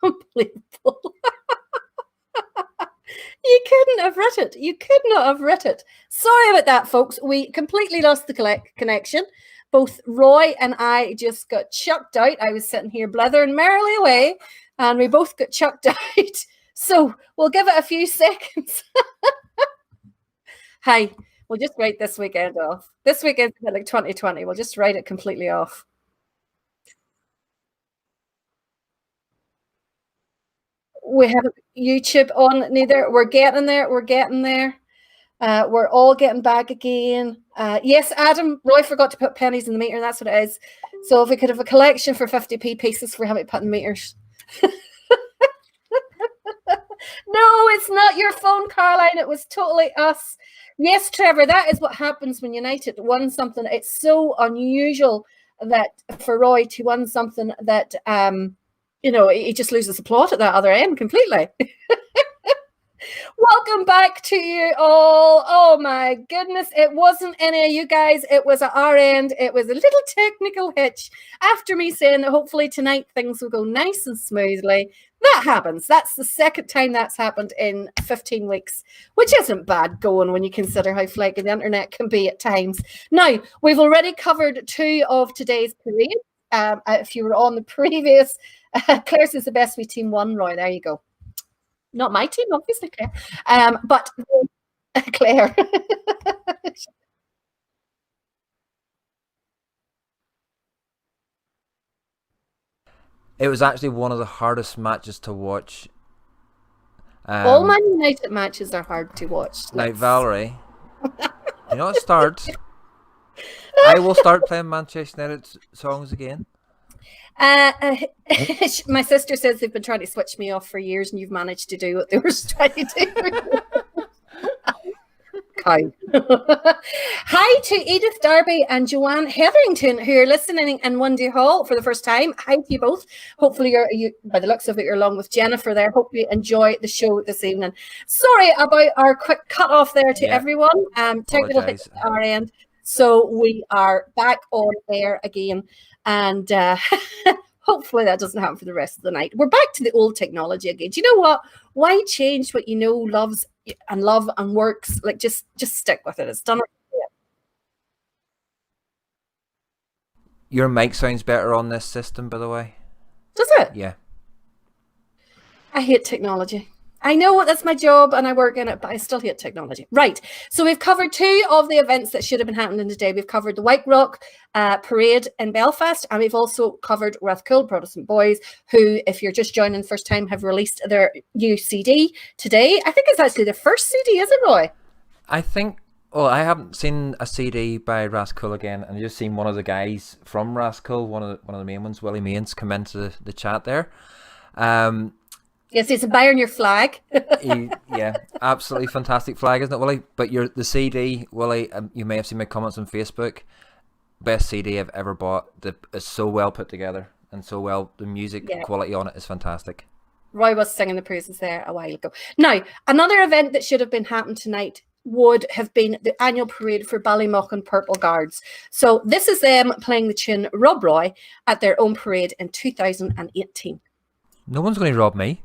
Unbelievable. You couldn't have writ it. You could not have writ it. Sorry about that, folks. We completely lost the connection. Both Roy and I just got chucked out. I was sitting here blithering merrily away, and we both got chucked out. So we'll give it a few seconds. Hey, we'll just write this weekend off. This weekend's like 2020. We'll just write it completely off. We have YouTube on neither. We're getting there. We're getting there. We're all getting back again. Yes, Adam, Roy forgot to put pennies in the meter. That's what it is. So if we could have a collection for 50p pieces for having put in meters. No, it's not your phone, Caroline. It was totally us. Yes, Trevor, that is what happens when United won something. It's so unusual that for Roy to win something that he just loses the plot at that other end completely. Welcome back to you all. Oh my goodness, it wasn't any of you guys. It was at our end. It was a little technical hitch after me saying that hopefully tonight things will go nice and smoothly. That happens. That's the second time that's happened in 15 weeks, which isn't bad going when you consider how flaky the internet can be at times. Now, we've already covered 2 of today's parades. If you were on the previous, Claire's is the best we team 1, Roy. There you go. Not my team, obviously, Claire. But Claire. It was actually one of the hardest matches to watch. All Man United matches are hard to watch. Now, Valerie, you know what starts? I will start playing Manchester United songs again. My sister says they've been trying to switch me off for years, and you've managed to do what they were trying to do. Hi to Edith Darby and Joanne Hetherington, who are listening in Wundy Hall for the first time. Hi to you both. Hopefully, you by the looks of it, you're along with Jennifer there. Hope you enjoy the show this evening. Sorry about our quick cut off there to everyone. Technical hits at our end. So we are back on air again. And hopefully that doesn't happen for the rest of the night. We're back to the old technology again. Do you know what? Why change what you know loves and works? Like just stick with it. It's done. Your mic sounds better on this system, by the way. Does it? Yeah. I hate technology. I know that's my job and I work in it, but I still hate technology. Right. So we've covered 2 of the events that should have been happening today. We've covered the White Rock parade in Belfast, and we've also covered Rathcoole Protestant Boys, who, if you're just joining the first time, have released their new CD today. I think it's actually the first CD, is it, Roy? I think, well, I haven't seen a CD by Rathcoole again, and I've just seen one of the guys from Rathcoole, one of the main ones, Willie Mains, come into the chat there. Yes, it's a buy on your flag. Yeah, absolutely fantastic flag, isn't it, Willie? But the CD, Willie, you may have seen my comments on Facebook. Best CD I've ever bought. It's so well put together and so well. The music quality on it is fantastic. Roy was singing the praises there a while ago. Now, another event that should have been happening tonight would have been the annual parade for Ballymaugham Purple Guards. So this is them playing the tune Rob Roy at their own parade in 2018. No one's going to rob me.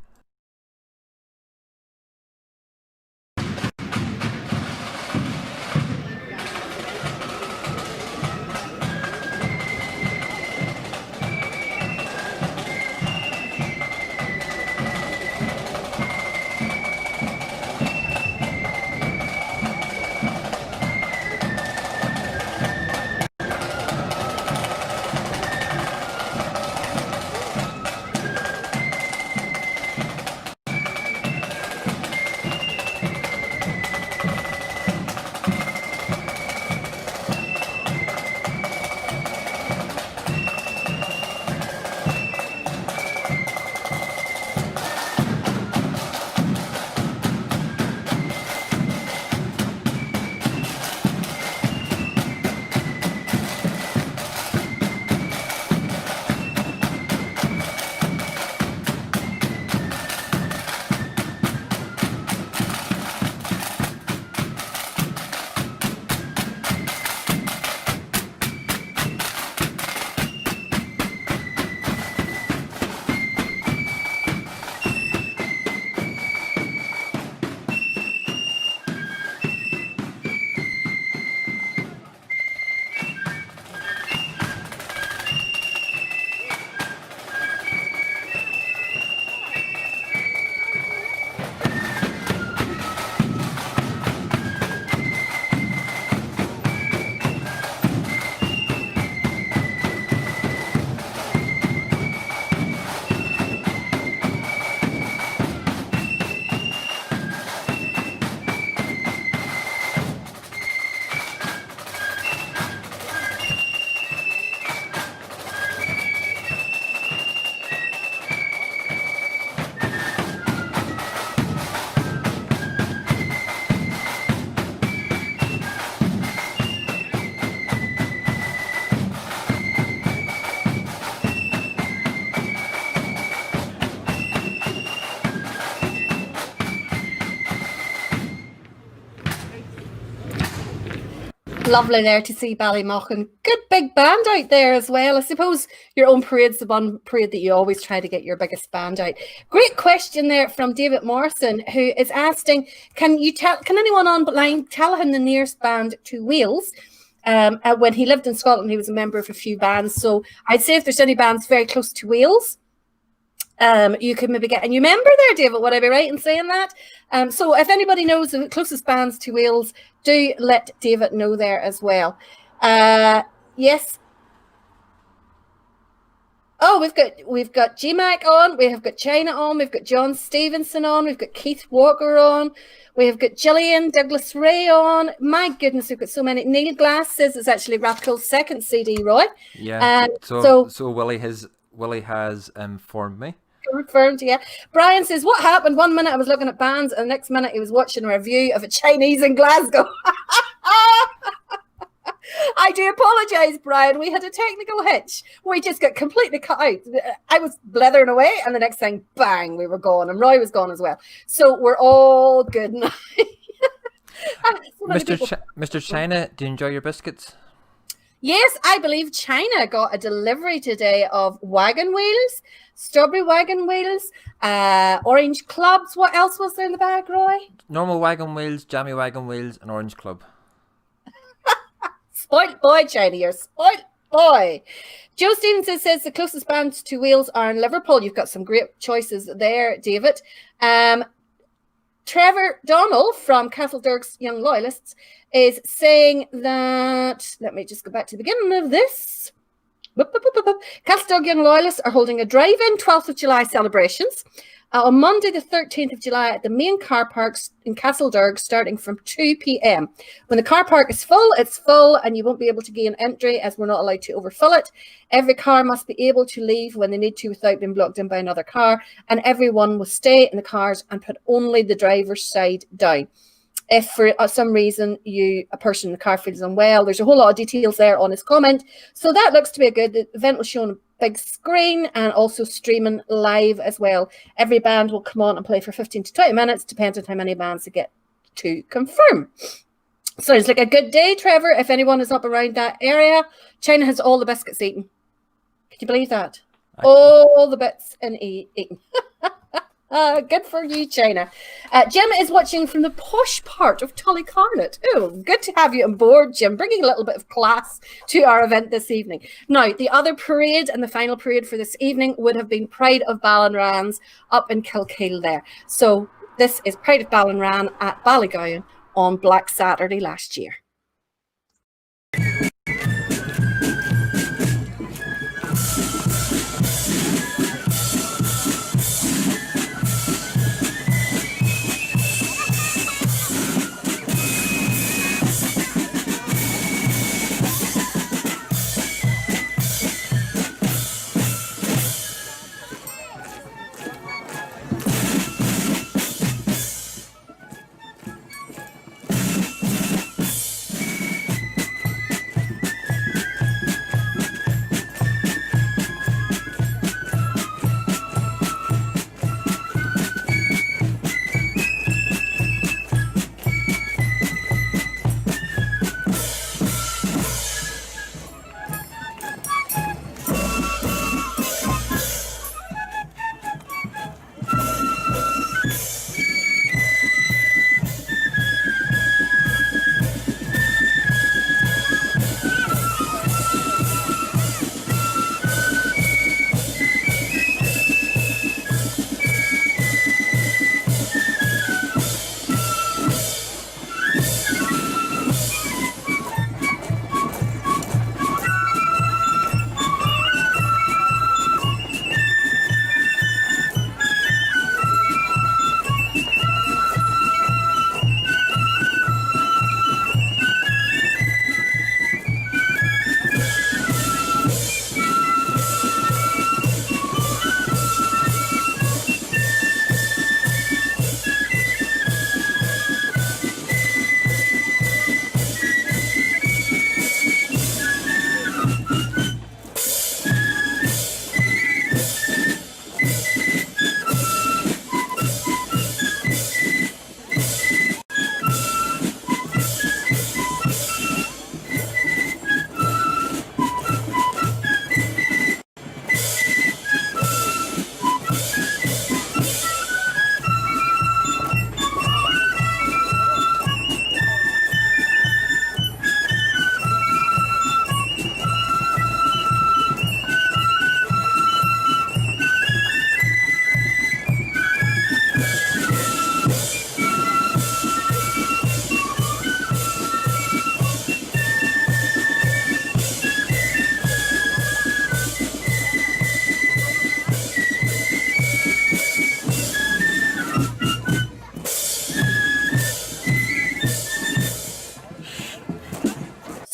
lovely there to see Ballymochan. Good big band out there as well. I suppose your own parade's the one parade that you always try to get your biggest band out. Great question there from David Morrison, who is asking, can anyone online tell him the nearest band to Wales? When he lived in Scotland, he was a member of a few bands. So I'd say if there's any bands very close to Wales, you could maybe get a new member there, David. Would I be right in saying that? So if anybody knows the closest bands to Wales, do let David know there as well. Yes. Oh, we've got GMAC on, we have got China on, we've got John Stevenson on, we've got Keith Walker on, we have got Gillian Douglas Ray on. My goodness, we've got so many. Neil Glass says it's actually Rathcole's second CD, Roy. Yeah. So Willie has informed me. Confirmed, yeah. Brian says, what happened? 1 minute I was looking at bands, and the next minute he was watching a review of a Chinese in Glasgow. I do apologise, Brian. We had a technical hitch. We just got completely cut out. I was blethering away, and the next thing, bang, we were gone, and Roy was gone as well. So we're all good now. Mr. China, do you enjoy your biscuits? Yes, I believe China got a delivery today of wagon wheels, strawberry wagon wheels, orange clubs. What else was there in the bag, Roy? Normal wagon wheels, jammy wagon wheels, and orange club. Spoilt boy, China, you're spoilt boy. Joe Stevenson says the closest bands to Wales are in Liverpool. You've got some great choices there, David. Trevor Donnell from Castledurg's Young Loyalists is saying that, let me just go back to the beginning of this. Castledurg Young Loyalists are holding a drive-in 12th of July celebrations on Monday the 13th of July at the main car parks in Castledurg, starting from 2 p.m. When the car park is full, it's full, and you won't be able to gain entry as we're not allowed to overfill it. Every car must be able to leave when they need to without being blocked in by another car, and everyone will stay in the cars and put only the driver's side down. If for some reason a person in the car feels unwell, there's a whole lot of details there on his comment. So that looks to be a good. The event will show on a big screen and also streaming live as well. Every band will come on and play for 15 to 20 minutes, depending on how many bands they get to confirm. So it's like a good day, Trevor. If anyone is up around that area, China has all the biscuits eaten. Could you believe that? All the bits and eaten. Good for you, China. Jim is watching from the posh part of Tullycarnet. Oh, good to have you on board, Jim, bringing a little bit of class to our event this evening. Now, the other parade and the final parade for this evening would have been Pride of Ballinrans up in Kilkeel there. So this is Pride of Ballinran at Ballygowan on Black Saturday last year.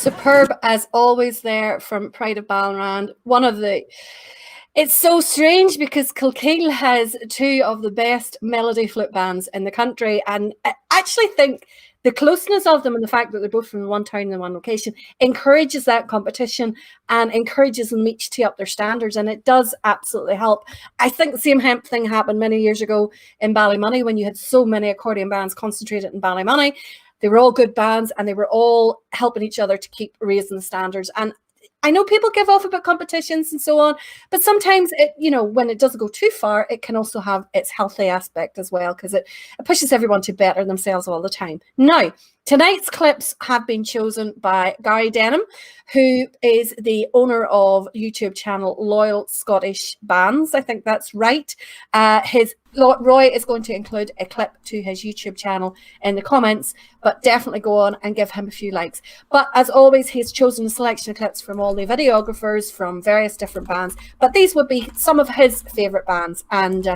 Superb as always there from Pride of Balranald. It's so strange because Kilkeel has two of the best melody flute bands in the country, and I actually think the closeness of them and the fact that they're both from one town and one location encourages that competition and encourages them each to up their standards, and it does absolutely help. I think the same thing happened many years ago in Ballymoney when you had so many accordion bands concentrated in Ballymoney. They were all good bands and they were all helping each other to keep raising the standards. And I know people give off about competitions and so on, but sometimes it, when it doesn't go too far, it can also have its healthy aspect as well, because it pushes everyone to better themselves all the time. Now, tonight's clips have been chosen by Gary Denham, who is the owner of YouTube channel Loyal Scottish Bands. I think that's right. Roy is going to include a clip to his YouTube channel in the comments, but definitely go on and give him a few likes. But as always, he's chosen a selection of clips from all the videographers from various different bands, but these would be some of his favorite bands. And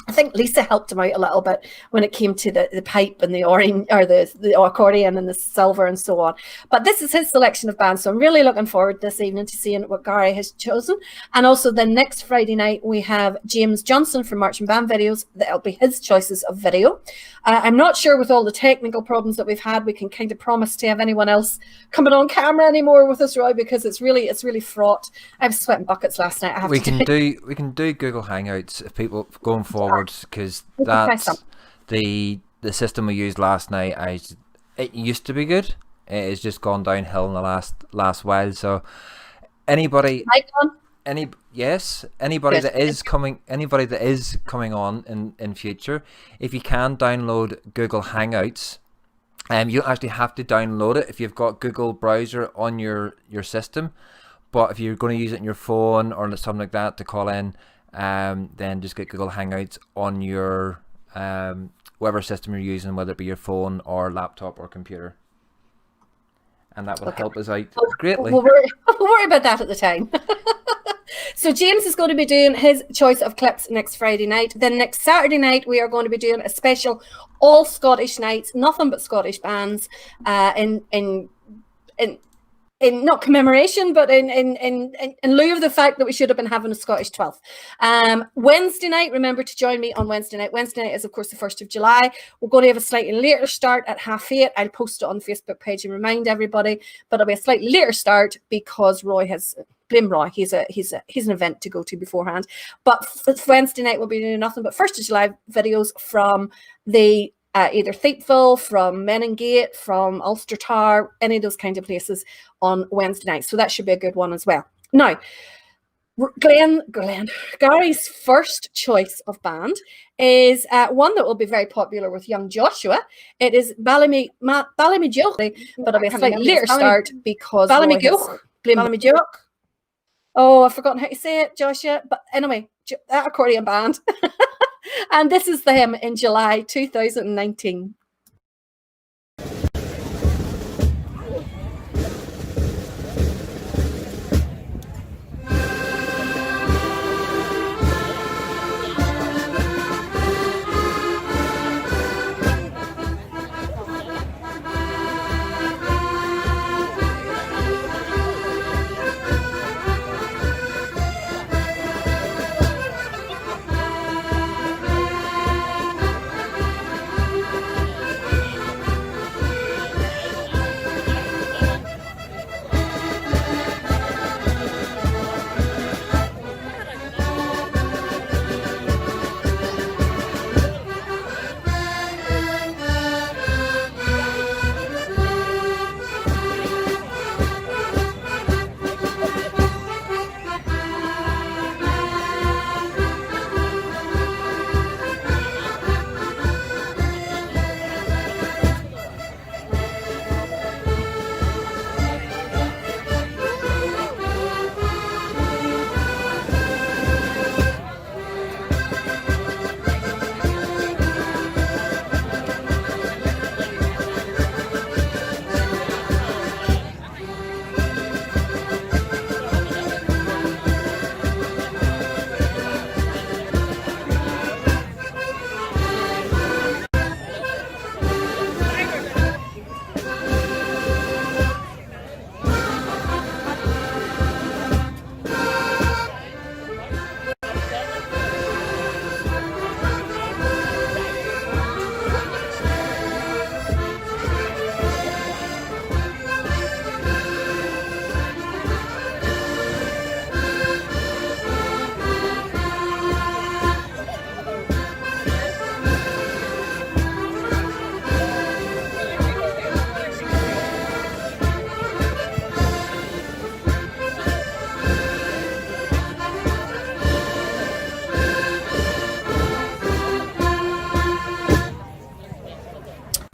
I think Lisa helped him out a little bit when it came to the pipe and the orange, or the accordion and the silver and so on. But this is his selection of bands, so I'm really looking forward this evening to seeing what Gary has chosen. And also then next Friday night we have James Johnson from Marching Band Videos. That'll be his choices of video. I'm not sure with all the technical problems that we've had, we can kind of promise to have anyone else coming on camera anymore with us, Roy, because it's really fraught. I was sweating buckets last night. We can do Google Hangouts if people going forward, because that's the system we used last night. It used to be good. It has just gone downhill in the last while. So anybody that is coming on in future, if you can download Google Hangouts, you actually have to download it if you've got Google browser on your system. But if you're going to use it on your phone or something like that to call in, then just get Google Hangouts on your whatever system you're using, whether it be your phone or laptop or computer, and that will help us out greatly. We'll worry about that at the time. So James is going to be doing his choice of clips next Friday night. Then next Saturday night we are going to be doing a special all Scottish nights, nothing but Scottish bands, in not commemoration, but in lieu of the fact that we should have been having a Scottish 12th. Wednesday night, remember to join me on Wednesday night. Wednesday night is, of course, the 1st of July. We're going to have a slightly later start at 8:30. I'll post it on the Facebook page and remind everybody, but it'll be a slightly later start because Roy has... Blame Roy, he's an event to go to beforehand. But Wednesday night we'll be doing nothing but 1st of July videos from the either Thapeville, from Meningate, from Ulster Tower, any of those kind of places on Wednesday night. So that should be a good one as well. Now, Gary's first choice of band is one that will be very popular with young Joshua. It is Ballymejoch, but it'll be a slightly later start because Ballymejoch. Oh, I've forgotten how to say it, Joshua. But anyway, that accordion band. And this is them in July 2019.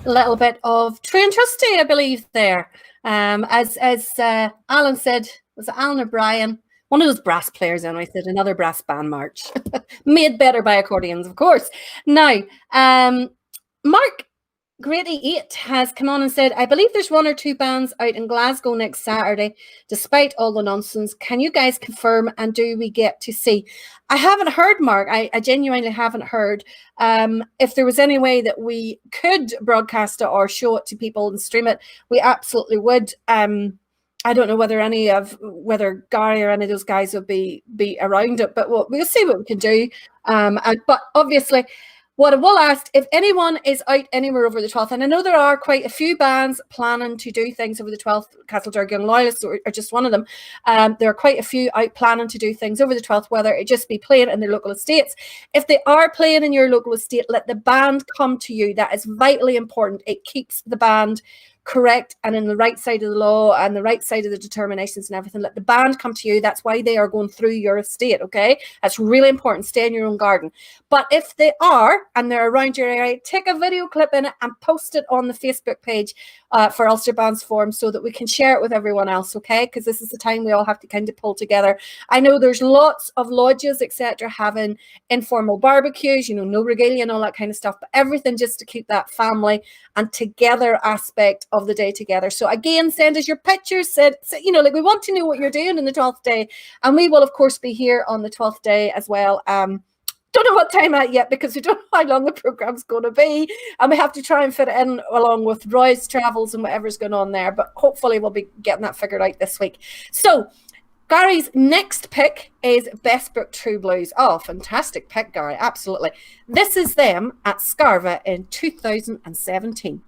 A little bit of True and Trusty, I believe, there. As Alan said, was it Alan O'Brien? One of those brass players, anyway, said another brass band march. Made better by accordions, of course. Now, Mark Grady 8 has come on and said, I believe there's 1 or 2 bands out in Glasgow next Saturday, despite all the nonsense. Can you guys confirm, and do we get to see? I haven't heard, Mark. I genuinely haven't heard. If there was any way that we could broadcast it or show it to people and stream it, we absolutely would. I don't know whether Gary or any of those guys will be around it, but we'll see what we can do. But obviously, what I will ask, if anyone is out anywhere over the 12th, and I know there are quite a few bands planning to do things over the 12th, Castledurg Young Loyalists are just one of them. There are quite a few out planning to do things over the 12th, whether it just be playing in their local estates. If they are playing in your local estate, let the band come to you. That is vitally important. It keeps the band correct and in the right side of the law and the right side of the determinations and everything. Let the band come to you. That's why they are going through your estate, okay? That's really important. Stay in your own garden. But if they are and they're around your area, take a video clip in it and post it on the Facebook page for Ulster Bands Forum so that we can share it with everyone else, okay? Because this is the time we all have to kind of pull together. I know there's lots of lodges, etc., having informal barbecues, you know, no regalia and all that kind of stuff, but everything just to keep that family and together aspect of the day together. So again, send us your pictures, you know, like we want to know what you're doing in the 12th day, and we will of course be here on the 12th day as well. Don't know what time at yet because we don't know how long the program's going to be, and we have to try and fit it in along with Roy's travels and whatever's going on there, but hopefully we'll be getting that figured out this week. So Gary's next pick is Best Book True Blues. Oh, fantastic pick, Gary. Absolutely. This is them at Scarva in 2017.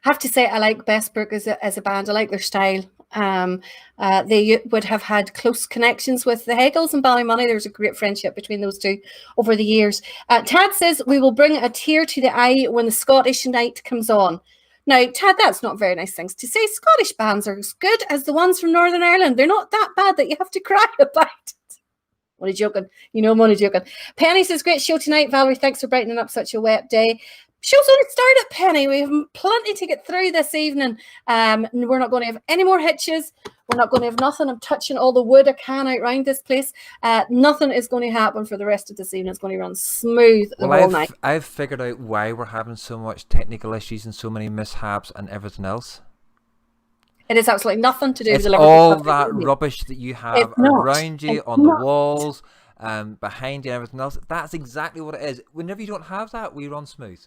I have to say I like Bestbrook as a band. I like their style. They would have had close connections with the Hegels and Ballymoney. There's a great friendship between those two over the years. Tad says, we will bring a tear to the eye when the Scottish night comes on. Now, Tad, that's not very nice things to say. Scottish bands are as good as the ones from Northern Ireland. They're not that bad that you have to cry about it. Only joking. You know I'm only joking. Penny says, great show tonight. Valerie, thanks for brightening up such a wet day. Show's only started, Penny. We have plenty to get through this evening. We're not going to have any more hitches. We're not going to have nothing. I'm touching all the wood I can out around this place. Nothing is going to happen for the rest of this evening. It's going to run smooth the whole night. I've figured out why we're having so much technical issues and so many mishaps and everything else. It is absolutely nothing to do with the Liverpool. All that rubbish that you have around you, on the walls, behind you and everything else. That's exactly what it is. Whenever you don't have that, we run smooth.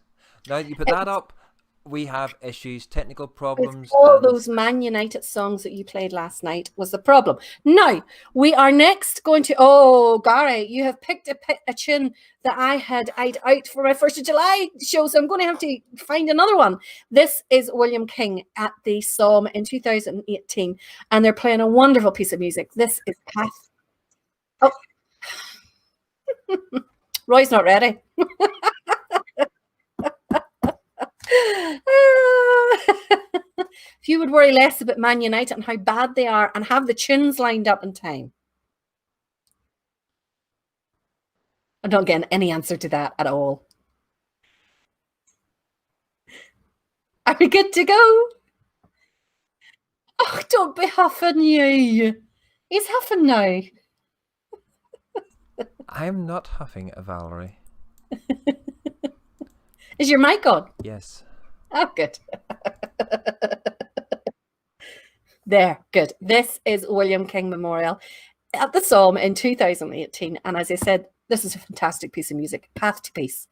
Now you put that up, we have issues, technical It's problems, all and those Man United songs that you played last night was the problem. Now, we are next going to, oh, Gary, you have picked a tune that I had eyed out for my 1st of July show, so I'm going to have to find another one. This is William King at the Somme in 2018, and they're playing a wonderful piece of music. This is Path. Oh, Roy's not ready. If you would worry less about Man United and how bad they are and have the tunes lined up in time. I'm not getting any answer to that at all. Are we good to go? Oh, don't be huffing, you. He's huffing now. I'm not huffing, Valerie. Is your mic on? Yes. Oh, good. There, good. This is William King Memorial at the Somme in 2018. And as I said, this is a fantastic piece of music. Path to Peace.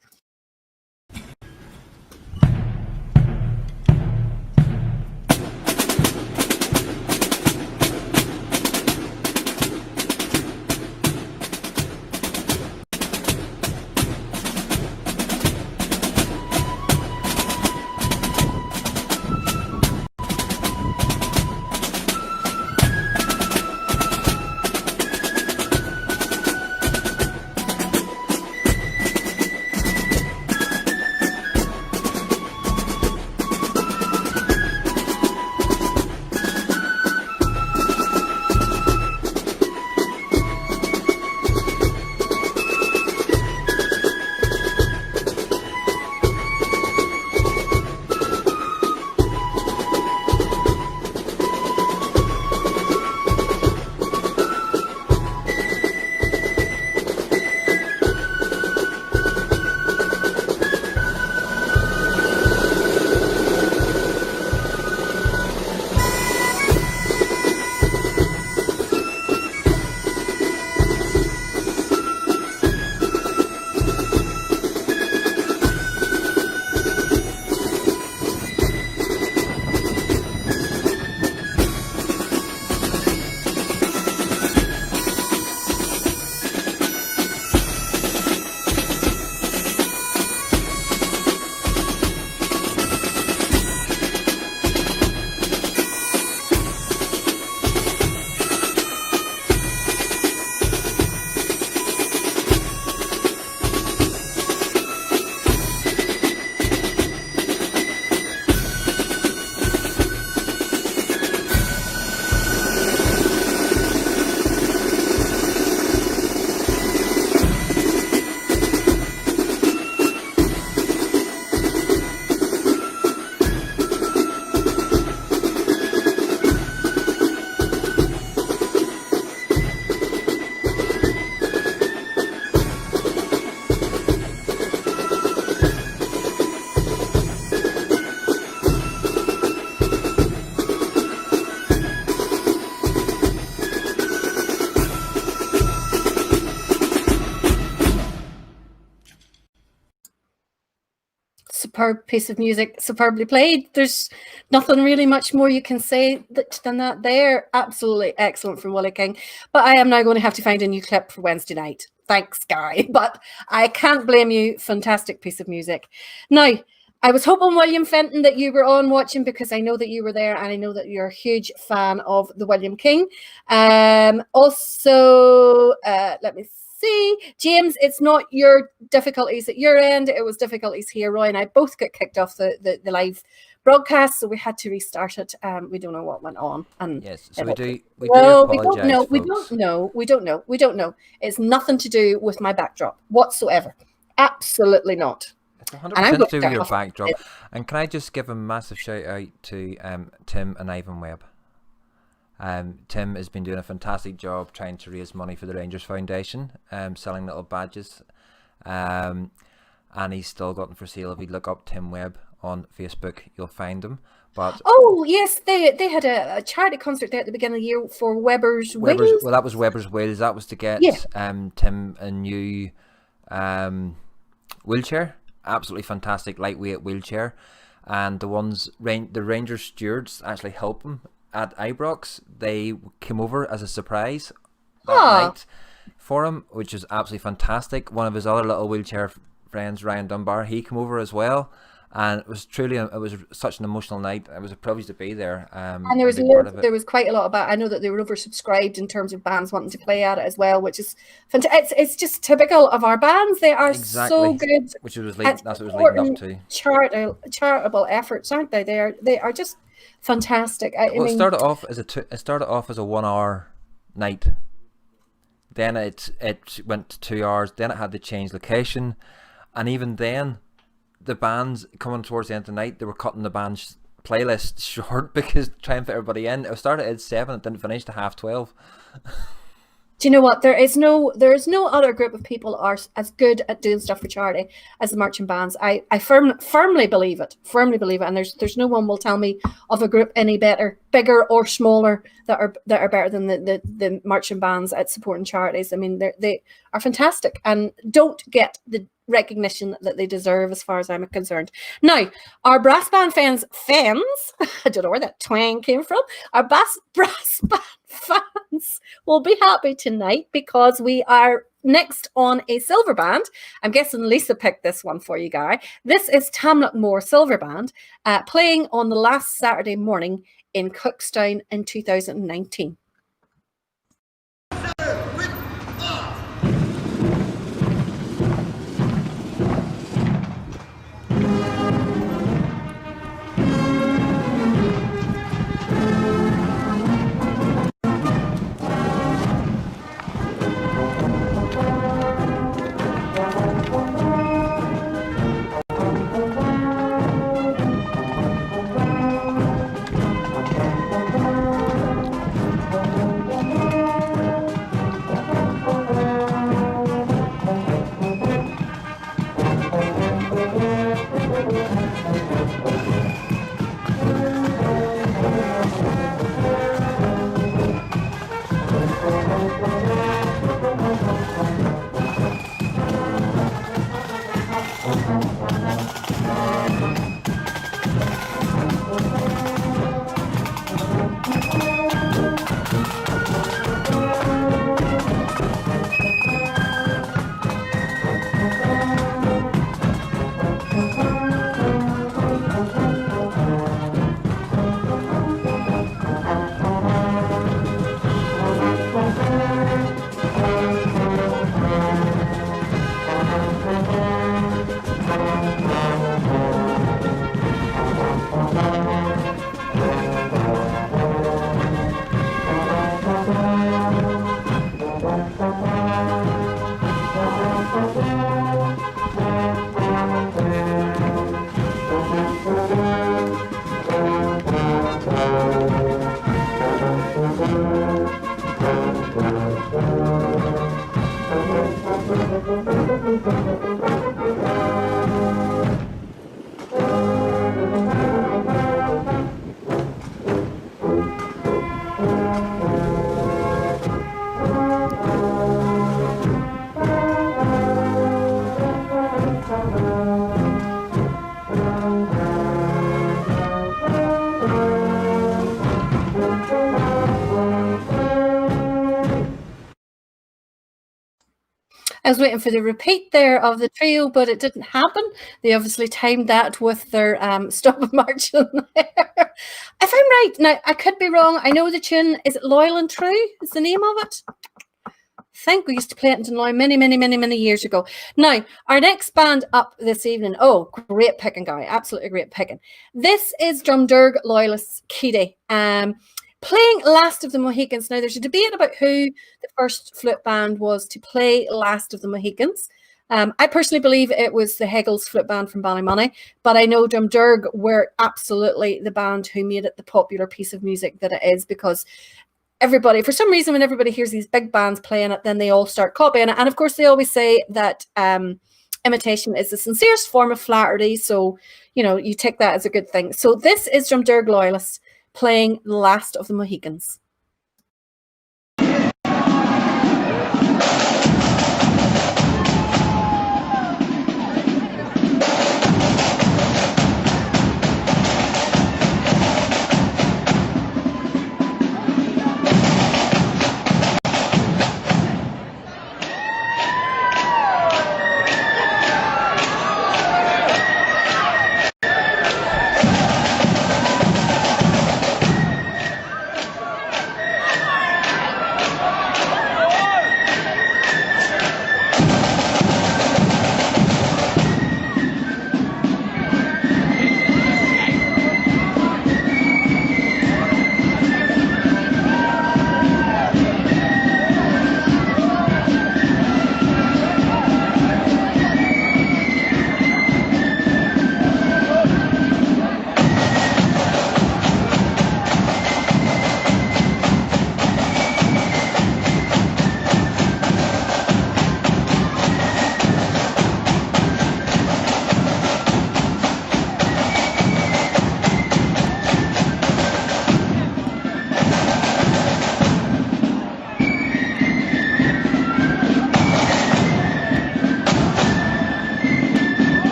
Superb piece of music, superbly played. There's nothing really much more you can say than that there. Absolutely excellent from Willie King. But I am now going to have to find a new clip for Wednesday night. Thanks, Guy. But I can't blame you. Fantastic piece of music. Now, I was hoping, William Fenton, that you were on watching because I know that you were there and I know that you're a huge fan of the William King. Also, let me see. James, it's not your difficulties at your end. It was difficulties here. Roy and I both got kicked off the live broadcast, so we had to restart it. We don't know what went on. And yes, so we do apologize. We folks. don't know. It's nothing to do with my backdrop whatsoever. Absolutely not. It's 100% to do with your backdrop. And can I just give a massive shout out to Tim and Ivan Webb? Tim has been doing a fantastic job trying to raise money for the Rangers Foundation, selling little badges, and he's still got them for sale. If you look up Tim Webb on Facebook, you'll find them. But oh yes, they had a charity concert there at the beginning of the year for Weber's Wheels. Well, that was Weber's Wheels. That was to get Tim a new wheelchair. Absolutely fantastic lightweight wheelchair. and the Ranger stewards actually helped him at Ibrox. They came over as a surprise that night for him, which is absolutely fantastic. One of his other little wheelchair friends, Ryan Dunbar, he came over as well, and it was such an emotional night. It was a privilege to be there. And there was quite a lot about. I know that they were oversubscribed in terms of bands wanting to play at it as well, which is fantastic. It's just typical of our bands. They are so good. Which that's what it was leading up to. Charitable efforts, aren't they? They are just fantastic. It started off as a 1 hour night. Then it went to 2 hours. Then it had to change location, and even then, the bands coming towards the end of the night, they were cutting the band's playlist short because trying to fit everybody in. It started at 7, it didn't finish to 12:30. Do you know what? There is no other group of people are as good at doing stuff for charity as the marching bands. I firmly believe it. And there's no one will tell me of a group any better, bigger or smaller, that are better than the marching bands at supporting charities. I mean, they are fantastic and don't get the recognition that they deserve as far as I'm concerned. Now, our brass band fans, I don't know where that twang came from. Our brass band fans will be happy tonight because we are next on a silver band. I'm guessing Lisa picked this one for you, Guy. This is Tamlock Moor Silver Band playing on the last Saturday morning in Cookstown in 2019. I was waiting for the repeat there of the trio, but it didn't happen. They obviously timed that with their stop of marching there. If I'm right, now I could be wrong. I know the tune, is it Loyal and True is the name of it? I think we used to play it in Dunloy many years ago. Now, our next band up this evening, great picking, Guy, absolutely great picking. This is Drumderg Loyalists Keady. Playing Last of the Mohicans. Now, there's a debate about who the first flute band was to play Last of the Mohicans. I personally believe it was the Hegel's flute band from Ballymoney, but I know Drumderg were absolutely the band who made it the popular piece of music that it is, because everybody, for some reason, when everybody hears these big bands playing it, then they all start copying it. And of course, they always say that imitation is the sincerest form of flattery. So, you know, you take that as a good thing. So this is Drumderg Loyalists playing The Last of the Mohicans.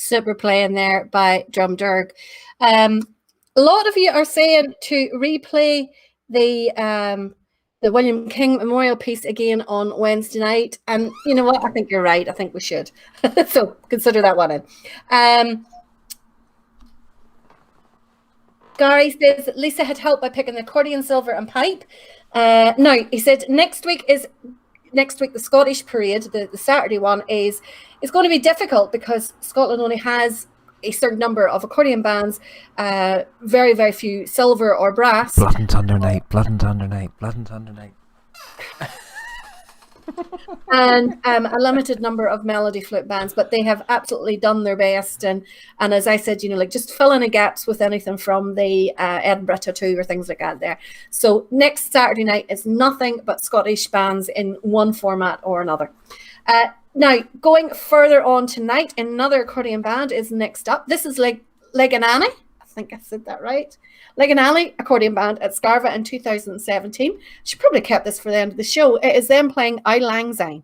super playing there by Drum Dirk. A lot of you are saying to replay the William King Memorial piece again on Wednesday night. And you know what? I think you're right. I think we should. So consider that one in. Gary says that Lisa had help by picking the accordion, silver and pipe. Now, he said next week, the Scottish parade, the Saturday one, is going to be difficult because Scotland only has a certain number of accordion bands, very, very few silver or brass. Blood and Thunder Night, Blood and Thunder Night, Blood and Thunder Night. And a limited number of melody flute bands, but they have absolutely done their best. And as I said, like just fill in the gaps with anything from the Edinburgh Tattoo or things like that there. So next Saturday night is nothing but Scottish bands in one format or another. Now, going further on tonight, another accordion band is next up. This is Leg and Annie. I think I said that right. Leg and Annie accordion band at Scarva in 2017. She probably kept this for the end of the show. It is them playing Auld Lang Syne.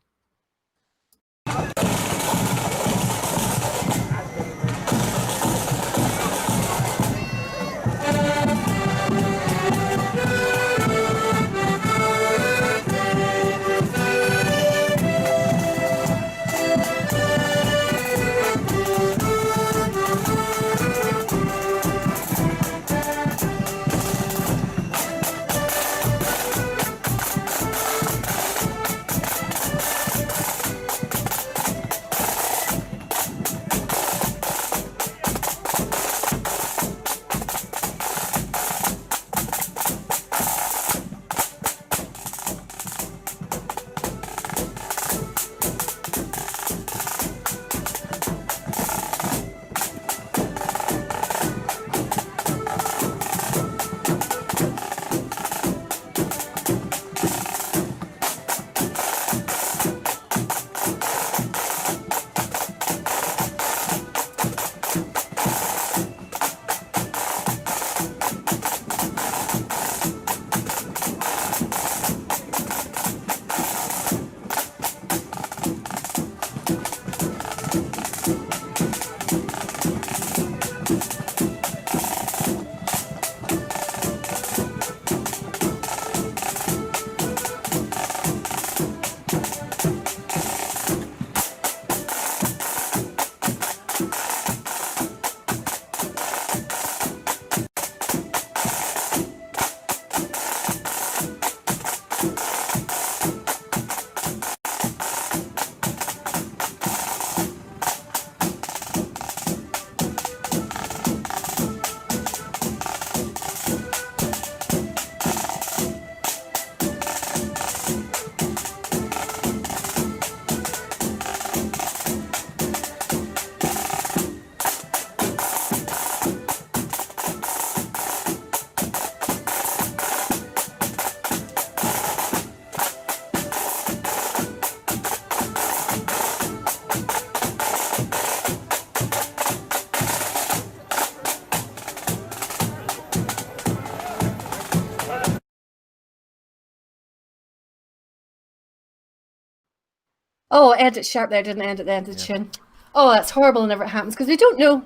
Oh, end it sharp there, didn't end at the end of the tune. Oh, that's horrible whenever it happens because we don't know.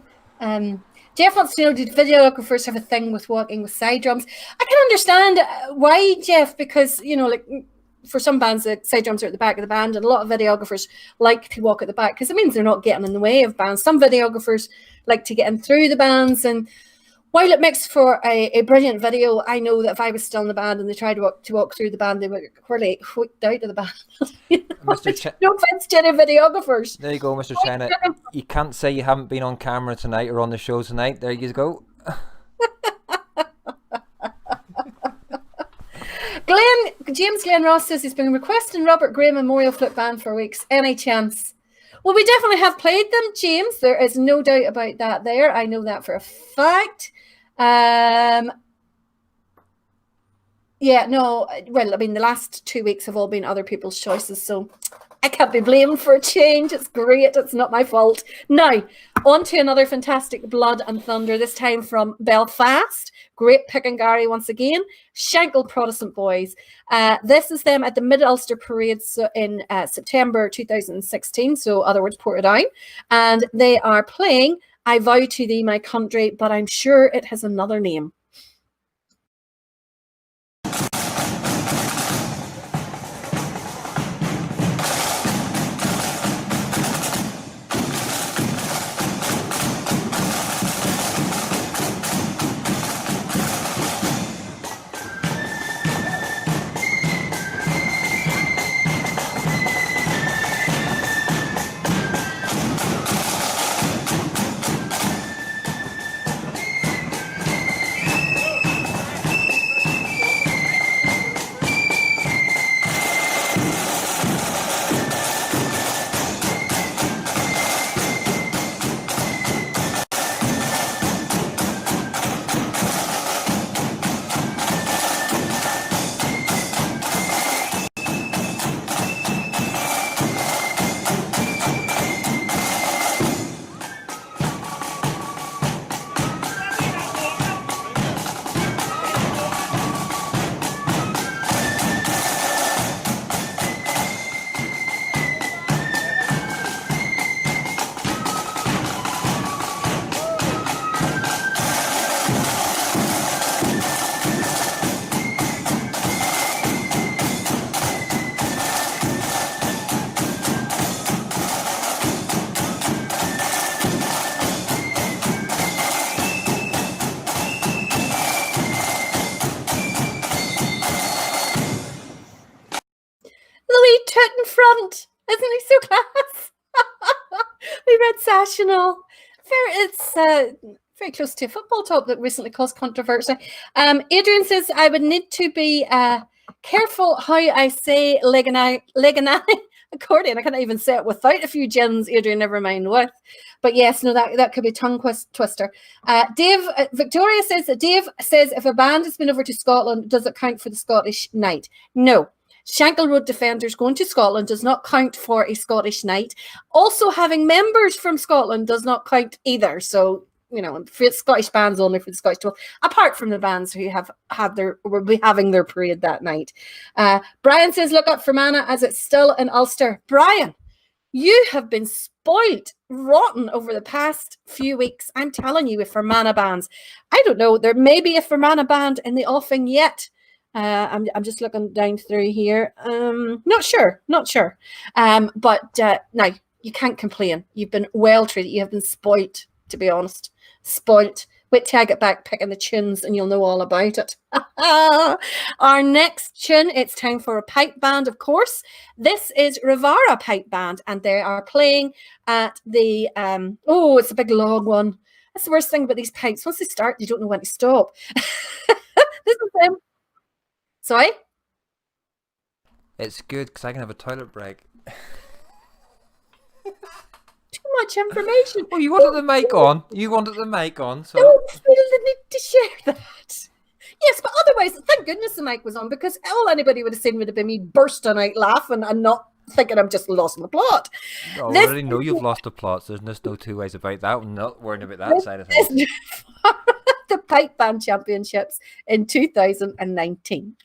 Jeff wants to know, did videographers have a thing with walking with side drums? I can understand why, Jeff, because, like for some bands, the side drums are at the back of the band, and a lot of videographers like to walk at the back because it means they're not getting in the way of bands. Some videographers like to get in through the bands, and while it makes for a brilliant video, I know that if I was still in the band and they tried to walk through the band, they would really whipped out of the band. No offense to any videographers. There you go, Mr. Chen. You can't say you haven't been on camera tonight or on the show tonight. There you go. James Glenn Ross says he's been requesting Robert Gray Memorial Flute Band for weeks. Any chance? Well, we definitely have played them, James. There is no doubt about that there. I know that for a fact. Yeah, no, well, I mean, the last 2 weeks have all been other people's choices, so I can't be blamed for a change. It's great. It's not my fault. Now, on to another fantastic Blood and Thunder, this time from Belfast. Great pick and Gary once again. Shankill Protestant Boys. This is them at the Mid-Ulster Parade in September 2016, so other words, Portadown. And they are playing I Vow to Thee, My Country, but I'm sure it has another name. Louis Toot in front. Isn't he so class? We read sash and all. It's very close to a football top that recently caused controversy. Adrian says, I would need to be careful how I say Leganai accordion. I can't even say it without a few gins, Adrian, never mind with. But yes, no, that could be tongue twister. Dave, Victoria says that Dave says if a band has been over to Scotland, does it count for the Scottish night? No. Shankill Road Defenders going to Scotland does not count for a Scottish night. Also, having members from Scotland does not count either. So, you know, for Scottish bands only for the Scottish tour, apart from the bands who will be having their parade that night. Brian says, look up Fermanagh as it's still in Ulster. Brian, you have been spoiled rotten over the past few weeks. I'm telling you, with Fermanagh bands. I don't know. There may be a Fermanagh band in the offing yet. I'm just looking down through here. Not sure. But no, you can't complain. You've been well treated. You have been spoilt, to be honest. Spoilt. Wait till I get back picking the tunes and you'll know all about it. Our next tune, it's time for a pipe band, of course. This is Rivara Pipe Band, and they are playing at the, it's a big long one. That's the worst thing about these pipes. Once they start, you don't know when to stop. This is them. Sorry? It's good because I can have a toilet break. Too much information. Well, you wanted the mic on. So don't feel the need to share that. Yes, but otherwise, thank goodness the mic was on, because all anybody would have seen would have been me bursting out laughing and not thinking I'm just lost the plot. I already know you've lost the plot, so there's no two ways about that. I'm not worrying about that side of things. The Pipe Band Championships in 2019.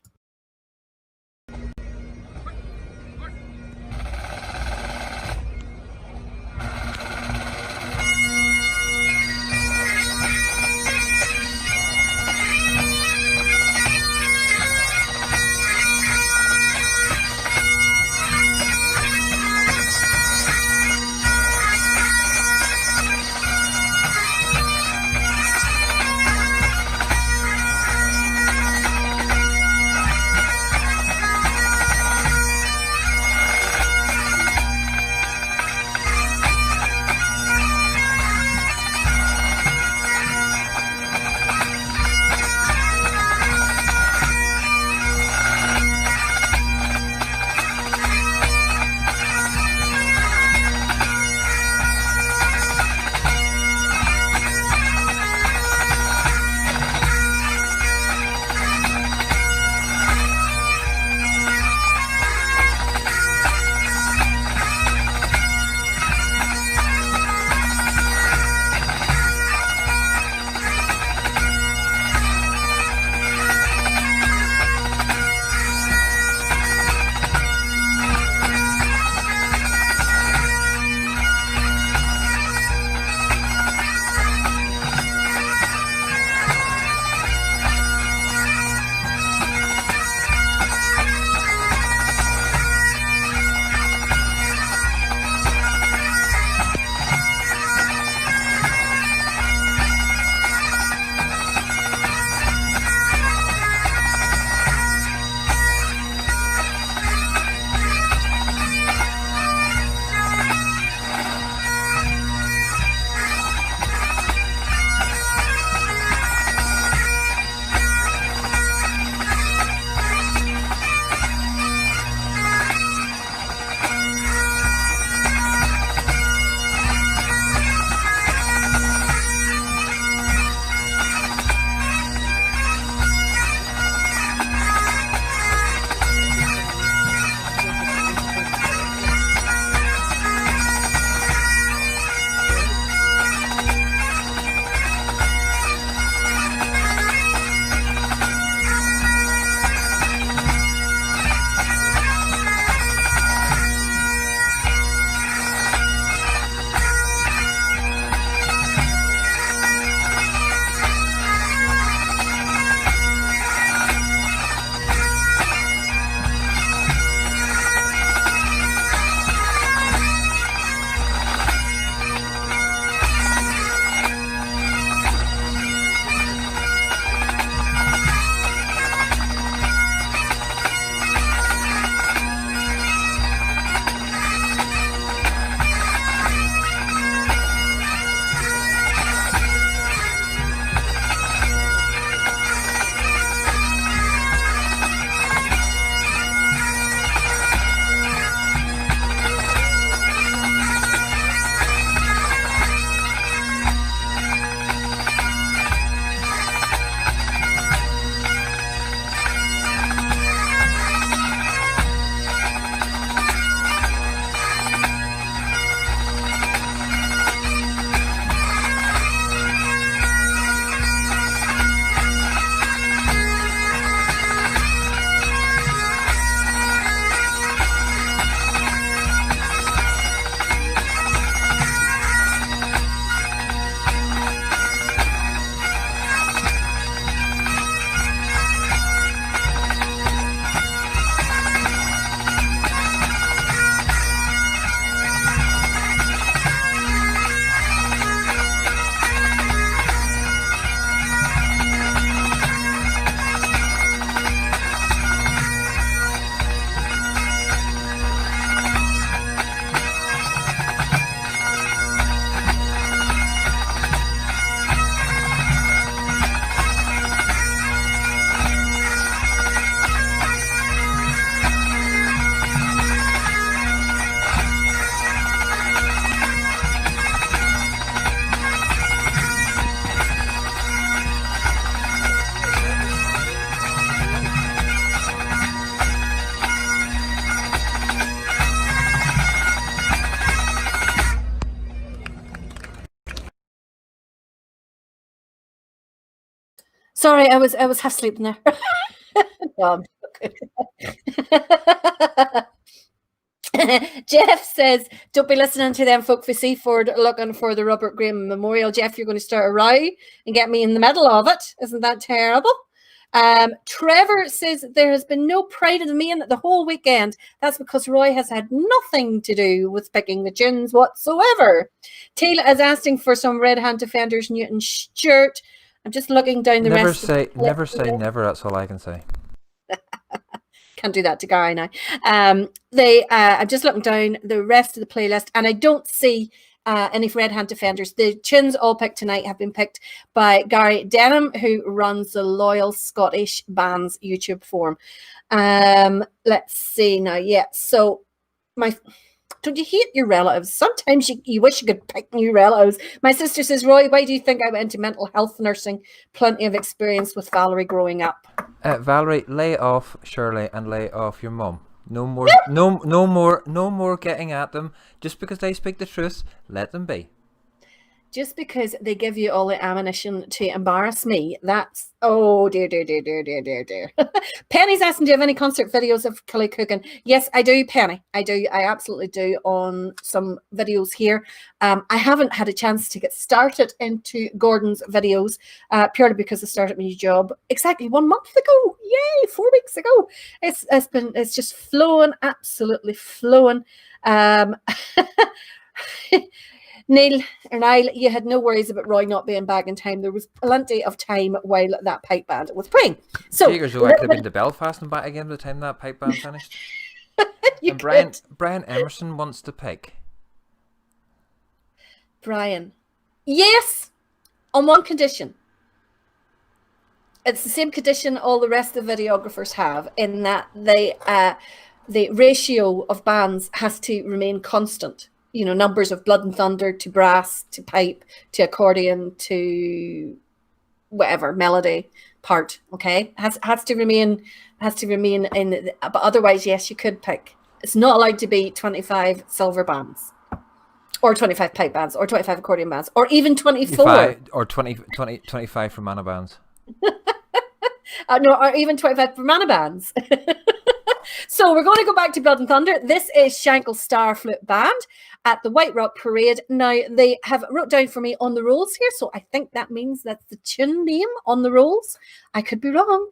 Sorry, I was half sleeping there. No, Jeff says, don't be listening to them folk for Seaford looking for the Robert Graham Memorial. Jeff, you're going to start a row and get me in the middle of it. Isn't that terrible? Trevor says there has been no Pride of the Main the whole weekend. That's because Roy has had nothing to do with picking the tunes whatsoever. Taylor is asking for some Red Hand Defenders Newton Stewart. I'm just looking down the rest. Never say never. That's all I can say. Can't do that to Gary now. I'm just looking down the rest of the playlist, and I don't see any Red Hand Defenders. The tunes all picked tonight have been picked by Gary Denham, who runs the Loyal Scottish Bands YouTube forum. Let's see now. Yeah, so don't you hate your relatives? Sometimes you wish you could pick new relatives. My sister says, Roy, why do you think I went into mental health nursing? Plenty of experience with Valerie growing up. Valerie, lay off Shirley and lay off your mum. No more, no more getting at them. Just because they speak the truth, let them be. Just because they give you all the ammunition to embarrass me, that's, oh dear. Penny's asking, do you have any concert videos of Kelly Coogan? Yes, I do, Penny. I absolutely do on some videos here. I haven't had a chance to get started into Gordon's videos purely because I started my new job exactly 1 month ago. Yay, 4 weeks ago. It's just flowing, absolutely flowing. Neil, you had no worries about Roy not being back in time. There was plenty of time while that pipe band was playing. So I could have been to Belfast and back again by the time that pipe band finished. And Brian Emerson wants to pick. Brian. Yes, on one condition. It's the same condition all the rest of the videographers have, in that the ratio of bands has to remain constant. You know, numbers of Blood and Thunder to brass to pipe to accordion to whatever melody part. Okay, has to remain in. But otherwise, yes, you could pick. It's not allowed to be 25 silver bands, or 25 pipe bands, or 25 accordion bands, or even 24, or 25 for mana bands. No, or even 25 for mana bands. So we're going to go back to Blood and Thunder. This is Shankle Star Flute Band at the White Rock Parade. Now, they have wrote down for me on the rolls here, so I think that means that's the tune name on the rolls. I could be wrong.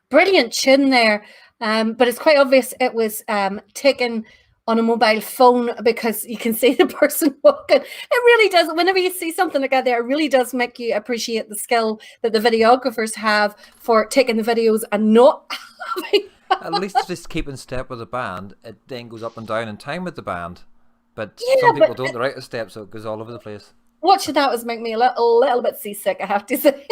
Brilliant tune there, but it's quite obvious it was taken on a mobile phone, because you can see the person walking. It really does. Whenever you see something like that, it really does make you appreciate the skill that the videographers have for taking the videos and not having. At least just keep in step with the band. It then goes up and down in time with the band. But Yeah, some people but don't write a step, so it goes all over the place. watching that was making me a little bit seasick, I have to say.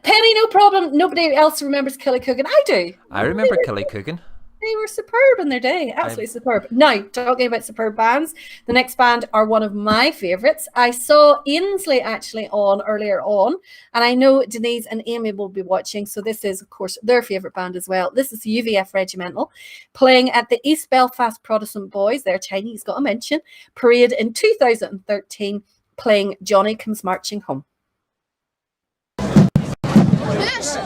Penny, no problem. Nobody else remembers Killycoogan. I do. I remember Kelly Coogan. They were superb in their day. Absolutely superb. Now, talking about superb bands, the next band are one of my favourites. I saw Ainsley actually on earlier on, and I know Denise and Amy will be watching, so this is, of course, their favourite band as well. This is UVF Regimental, playing at the East Belfast Protestant Boys, their Chinese got a mention, parade in 2013, playing Johnny Comes Marching Home. Yes.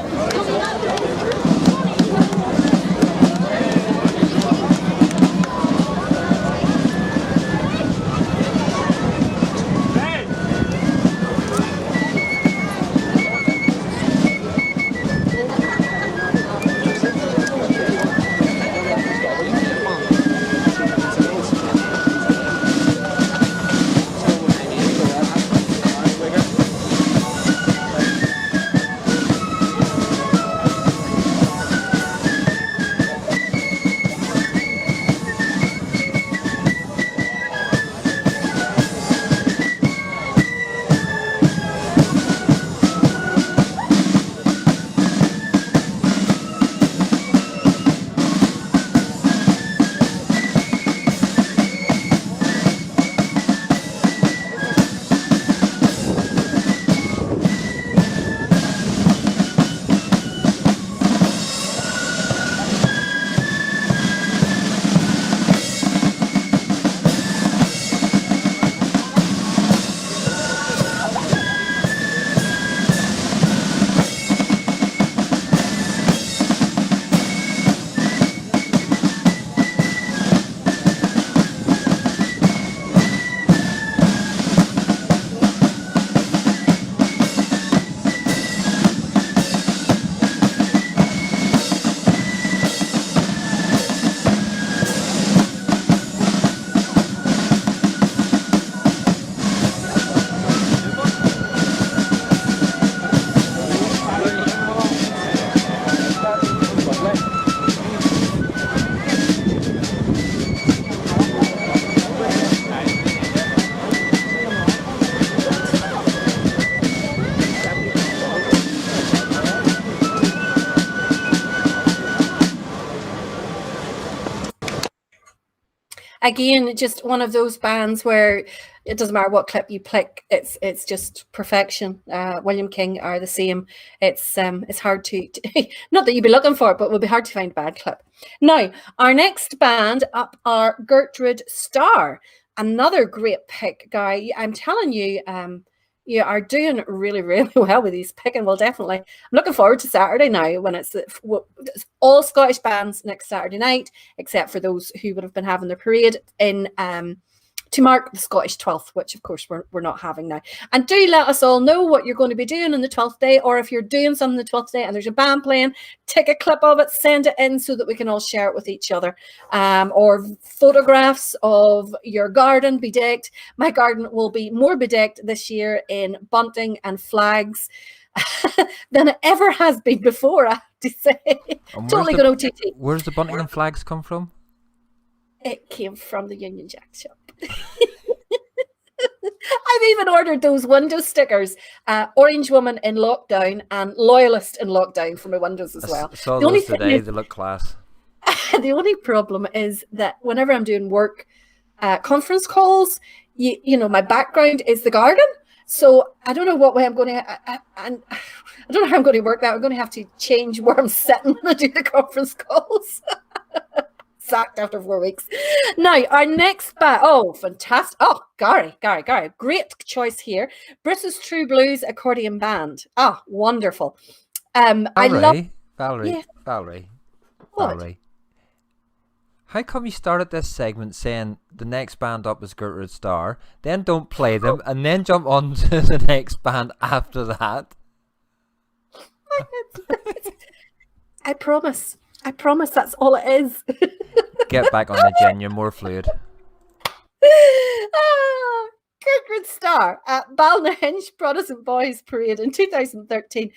Again, just one of those bands where it doesn't matter what clip you pick, it's just perfection. William King are the same. It's hard to not that you'd be looking for it, but it would be hard to find a bad clip. Now, our next band up are Gertrude Starr. Another great pick, Guy. I'm telling you, you are doing really, really well with these picking. Well, definitely. I'm looking forward to Saturday now when it's all Scottish bands next Saturday night, except for those who would have been having their parade in to mark the Scottish 12th, which of course we're not having now. And do let us all know what you're going to be doing on the 12th day, or if you're doing something the 12th day and there's a band playing, take a clip of it, send it in so that we can all share it with each other. Or photographs of your garden bedecked. My garden will be more bedecked this year in bunting and flags than it ever has been before, I have to say. Totally good OTT. Where's the bunting and flags come from? It came from the Union Jack shop. I've even ordered those window stickers, Orange Woman in Lockdown and Loyalist in Lockdown for my windows as well. I saw those today, they look class. The only problem is that whenever I'm doing work conference calls, you know, my background is the garden. So I don't know what way I'm going to, I don't know how I'm going to work that. I'm going to have to change where I'm sitting when I do the conference calls. Sacked after 4 weeks. Now, our next band. Oh, fantastic. Oh, Gary. Great choice here. British True Blues Accordion Band. Ah, wonderful. I love... Valerie. Yeah. Valerie. What? Valerie. How come you started this segment saying the next band up is Gertrude Starr, then don't play them, and then jump on to the next band after that? I promise that's all it is. Get back on the gen, you're more fluid. Gertrude Starr at Balnahinch Protestant Boys Parade in 2013.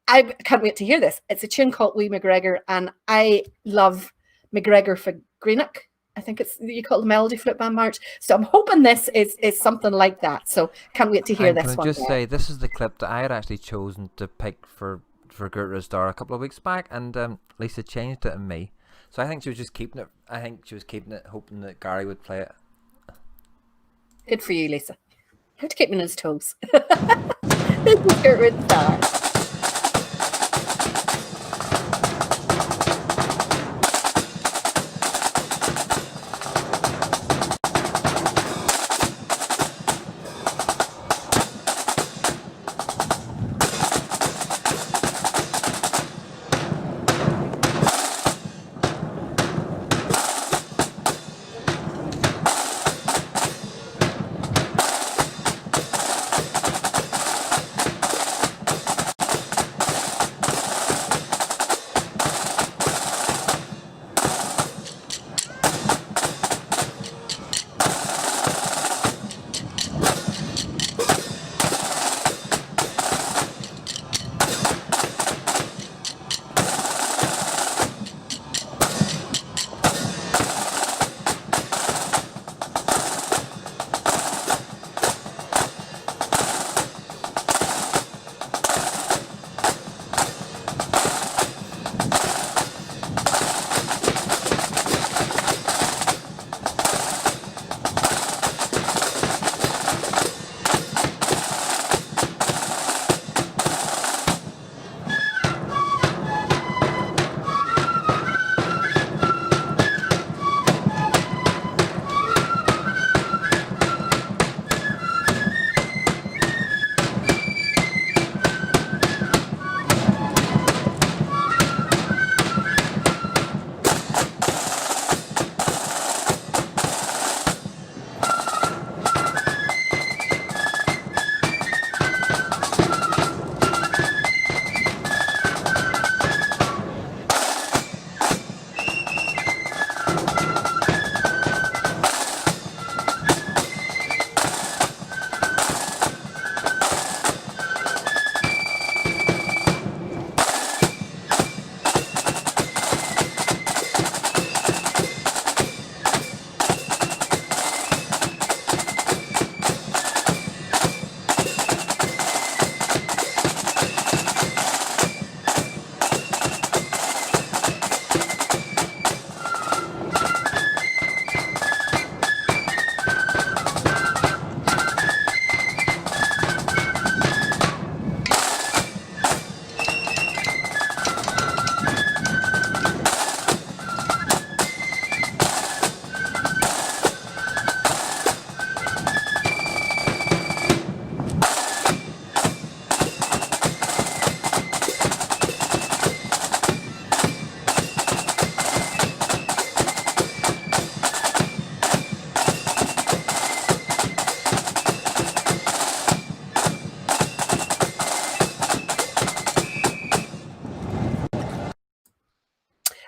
I can't wait to hear this. It's a tune called Wee McGregor, and I love McGregor for Greenock. I think you call it the Melody Flip Band March. So I'm hoping this is something like that. So can't wait to hear And this can I one. just say, this is the clip that I had actually chosen to pick for Gertrude's Star a couple of weeks back, and Lisa changed it in me. So I think she was just keeping it. I think she was keeping it, hoping that Gary would play it. Good for you, Lisa. You have to keep me on his toes. This is Gertrude's Star.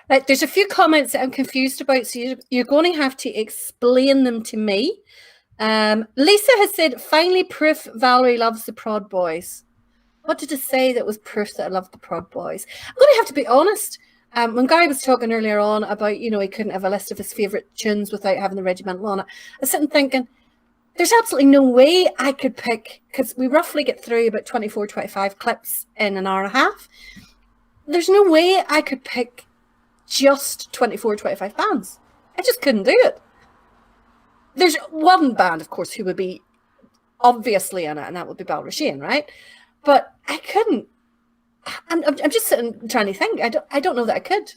Right, there's a few comments that I'm confused about, so you're going to have to explain them to me. Lisa has said, finally proof Valerie loves the Prod Boys. What did it say that was proof that I love the Prod Boys? I'm going to have to be honest. When Guy was talking earlier on about, he couldn't have a list of his favourite tunes without having the regimental on it, I was sitting thinking, there's absolutely no way I could pick, because we roughly get through about 24, 25 clips in an hour and a half. There's no way I could pick just 24, 25 bands. I just couldn't do it. There's one band, of course, who would be obviously in it, and that would be Balrasheen, right? But I couldn't. I'm just sitting trying to think. I don't know that I could.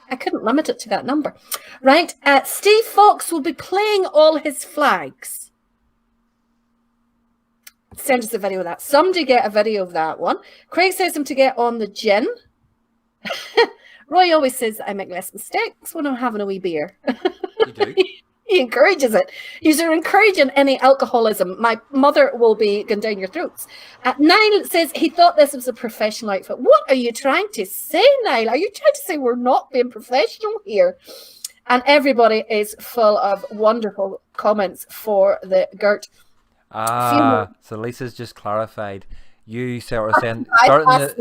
I couldn't limit it to that number. Right? Steve Fox will be playing all his flags. Send us a video of that. Somebody get a video of that one. Craig says him to get on the gin. Roy always says I make less mistakes when I'm having a wee beer. You do? He encourages it. You're encouraging any alcoholism. My mother will be going down your throats. Niall says he thought this was a professional outfit. What are you trying to say, Niall? Are you trying to say we're not being professional here? And everybody is full of wonderful comments for the Gert. So Lisa's just clarified. you sort of saying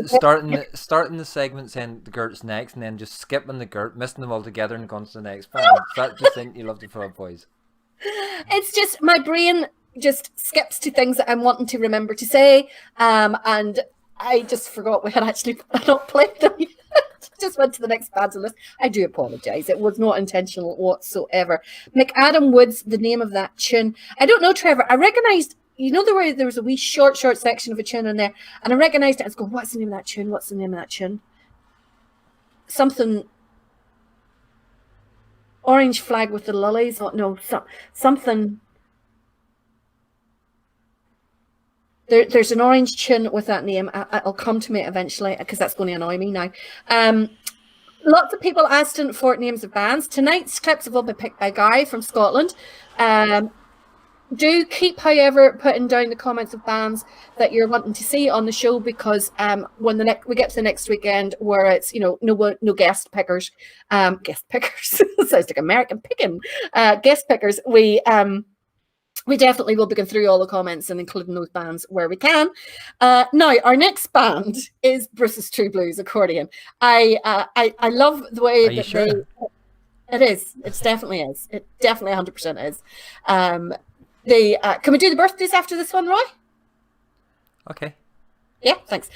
starting the segment saying the Gert's next, and then just skipping the Gert, missing them all together, and going to the next band. Is that the thing you love to Frog Boys? It's just my brain just skips to things that I'm wanting to remember to say, and I just forgot we had actually not played them yet. Just went to the next band on the list. I do apologise. It was not intentional whatsoever. McAdam Woods, the name of that tune. I don't know, Trevor. I recognised, you know, there was a wee short section of a tune in there, and I recognised it. I was going, what's the name of that tune? What's the name of that tune? Something... Orange Flag with the Lilies. Oh, no, something... There's an orange tune with that name. I'll come to me eventually because that's going to annoy me now. Lots of people asking for names of bands. Tonight's clips have all been picked by Guy from Scotland. Do keep, however, putting down the comments of bands that you're wanting to see on the show, because when we get to the next weekend where it's, you know, no guest pickers, sounds like American picking, guest pickers, we definitely will be going through all the comments and including those bands where we can. Now, our next band is Bruce's True Blues Accordion. I love the way Are you sure? It is. It definitely is. It definitely 100% is. Can we do the birthdays after this one, Roy? Okay. Yeah, thanks.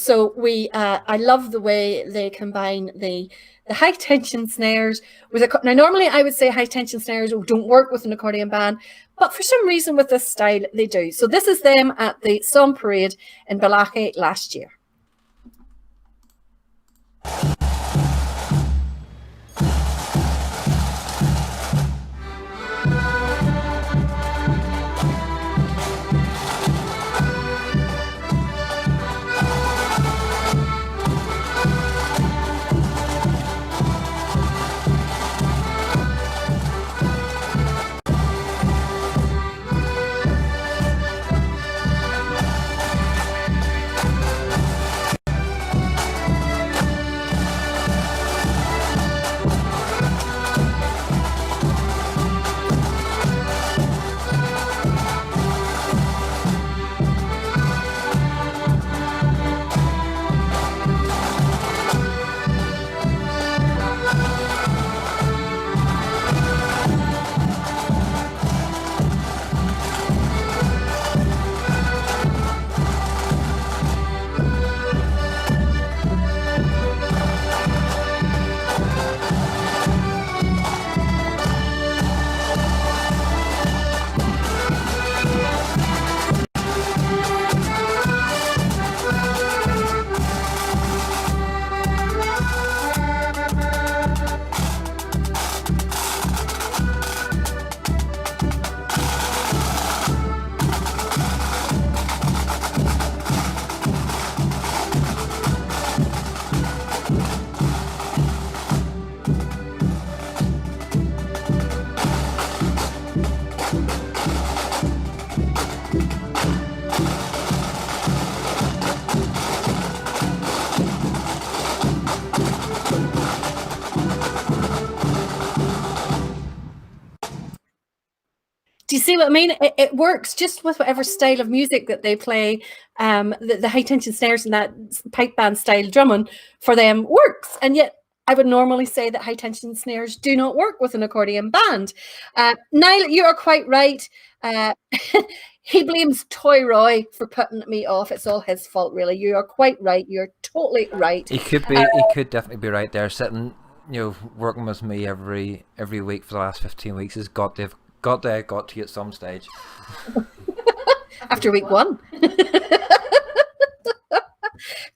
So I love the way they combine the high tension snares with now normally I would say high tension snares don't work with an accordion band, but for some reason with this style they do. So this is them at the Song Parade in Balachi last year. Do you see what I mean? It works just with whatever style of music that they play. The high tension snares and that pipe band style drumming for them works. And yet I would normally say that high tension snares do not work with an accordion band. Niall, you are quite right. He blames Toy Roy for putting me off. It's all his fault, really. You are quite right. You're totally right. He could definitely be right there. Sitting, working with me every week for the last 15 weeks has got to you at some stage. After week one.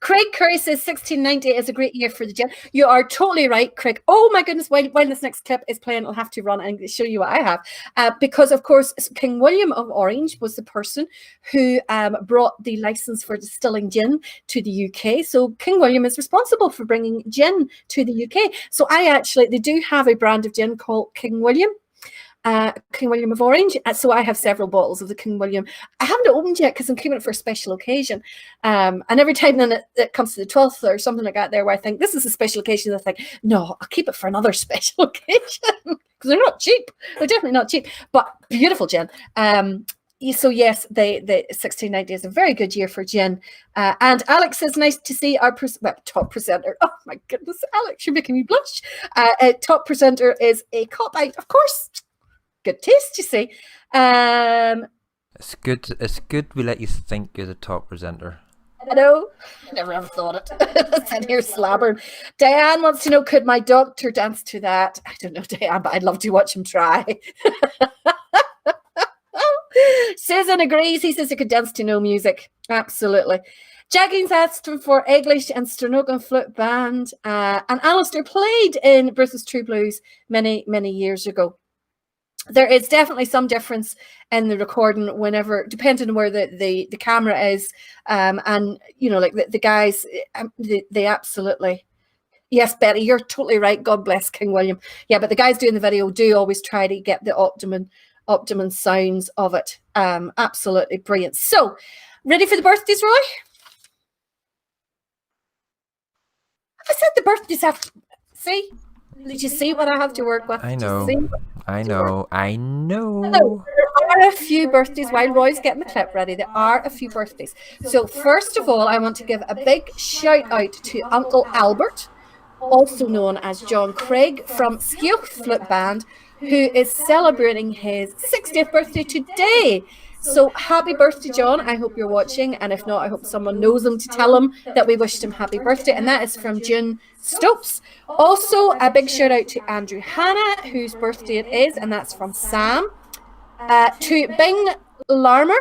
Craig Curry says 1690 is a great year for the gin. You are totally right, Craig. Oh my goodness, while this next clip is playing, I'll have to run and show you what I have. Because, of course, King William of Orange was the person who brought the license for distilling gin to the UK. So King William is responsible for bringing gin to the UK. So they do have a brand of gin called King William. King William of Orange. So I have several bottles of the King William. I haven't opened yet because I'm keeping it for a special occasion. And every time then it comes to the 12th or something like that there where I think this is a special occasion, I think, no, I'll keep it for another special occasion because they're not cheap. They're definitely not cheap, but beautiful gin. So yes, the 1690 is a very good year for gin. And Alex says, nice to see our top presenter. Oh my goodness, Alex, you're making me blush. Top presenter is a cop-out, of course. Good taste, you see. It's good. It's good we let you think you're the top presenter. I know. Never ever thought it. Sitting here slabbering. Diane wants to know, could my doctor dance to that? I don't know, Diane, but I'd love to watch him try. Susan agrees. He says he could dance to no music. Absolutely. Jaggins asked for English and Sternogan Flute Band. And Alistair played in Bruce's True Blues many, many years ago. There is definitely some difference in the recording whenever, depending on where the camera is. And, you know, like the guys, they absolutely... Yes, Betty, you're totally right. God bless King William. Yeah, but the guys doing the video do always try to get the optimum sounds of it. Absolutely brilliant. So, ready for the birthdays, Roy? I said the birthdays have to... See? Did you see what I have to work with? I know. I know. There are a few birthdays while Roy's getting the clip ready. There are a few birthdays. So, first of all, I want to give a big shout out to Uncle Albert, also known as John Craig from Skeoch Flute Band, who is celebrating his 60th birthday today. So happy birthday, John. I hope you're watching. And if not, I hope someone knows him to tell him that we wished him happy birthday. And that is from June Stopes. Also, a big shout out to Andrew Hannah, whose birthday it is. And that's from Sam. To Bing Larmer,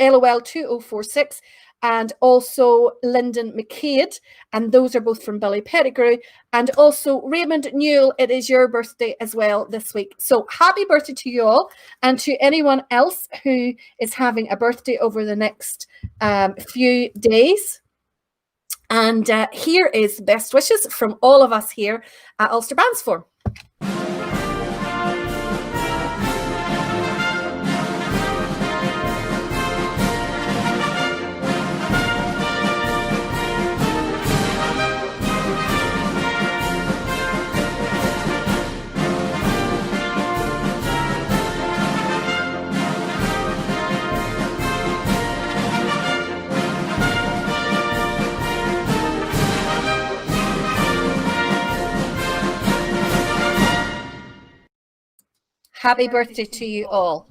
LOL 2046. And also Lyndon McCaid, and those are both from Billy Pettigrew. And also Raymond Newell, it is your birthday as well this week. So happy birthday to you all, and to anyone else who is having a birthday over the next few days. And here is best wishes from all of us here at Ulster Bands Forum. Happy birthday to you all.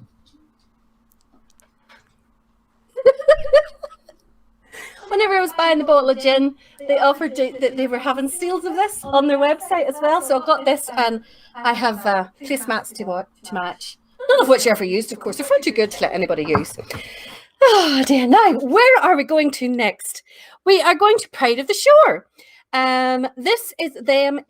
Whenever I was buying the bottle of gin, they offered that they were having sales of this on their website as well. So I got this, and I have placemats to match. None of which I ever used, of course. They're far too good to let anybody use. Oh dear. Now, where are we going to next? We are going to Pride of the Shore. This is them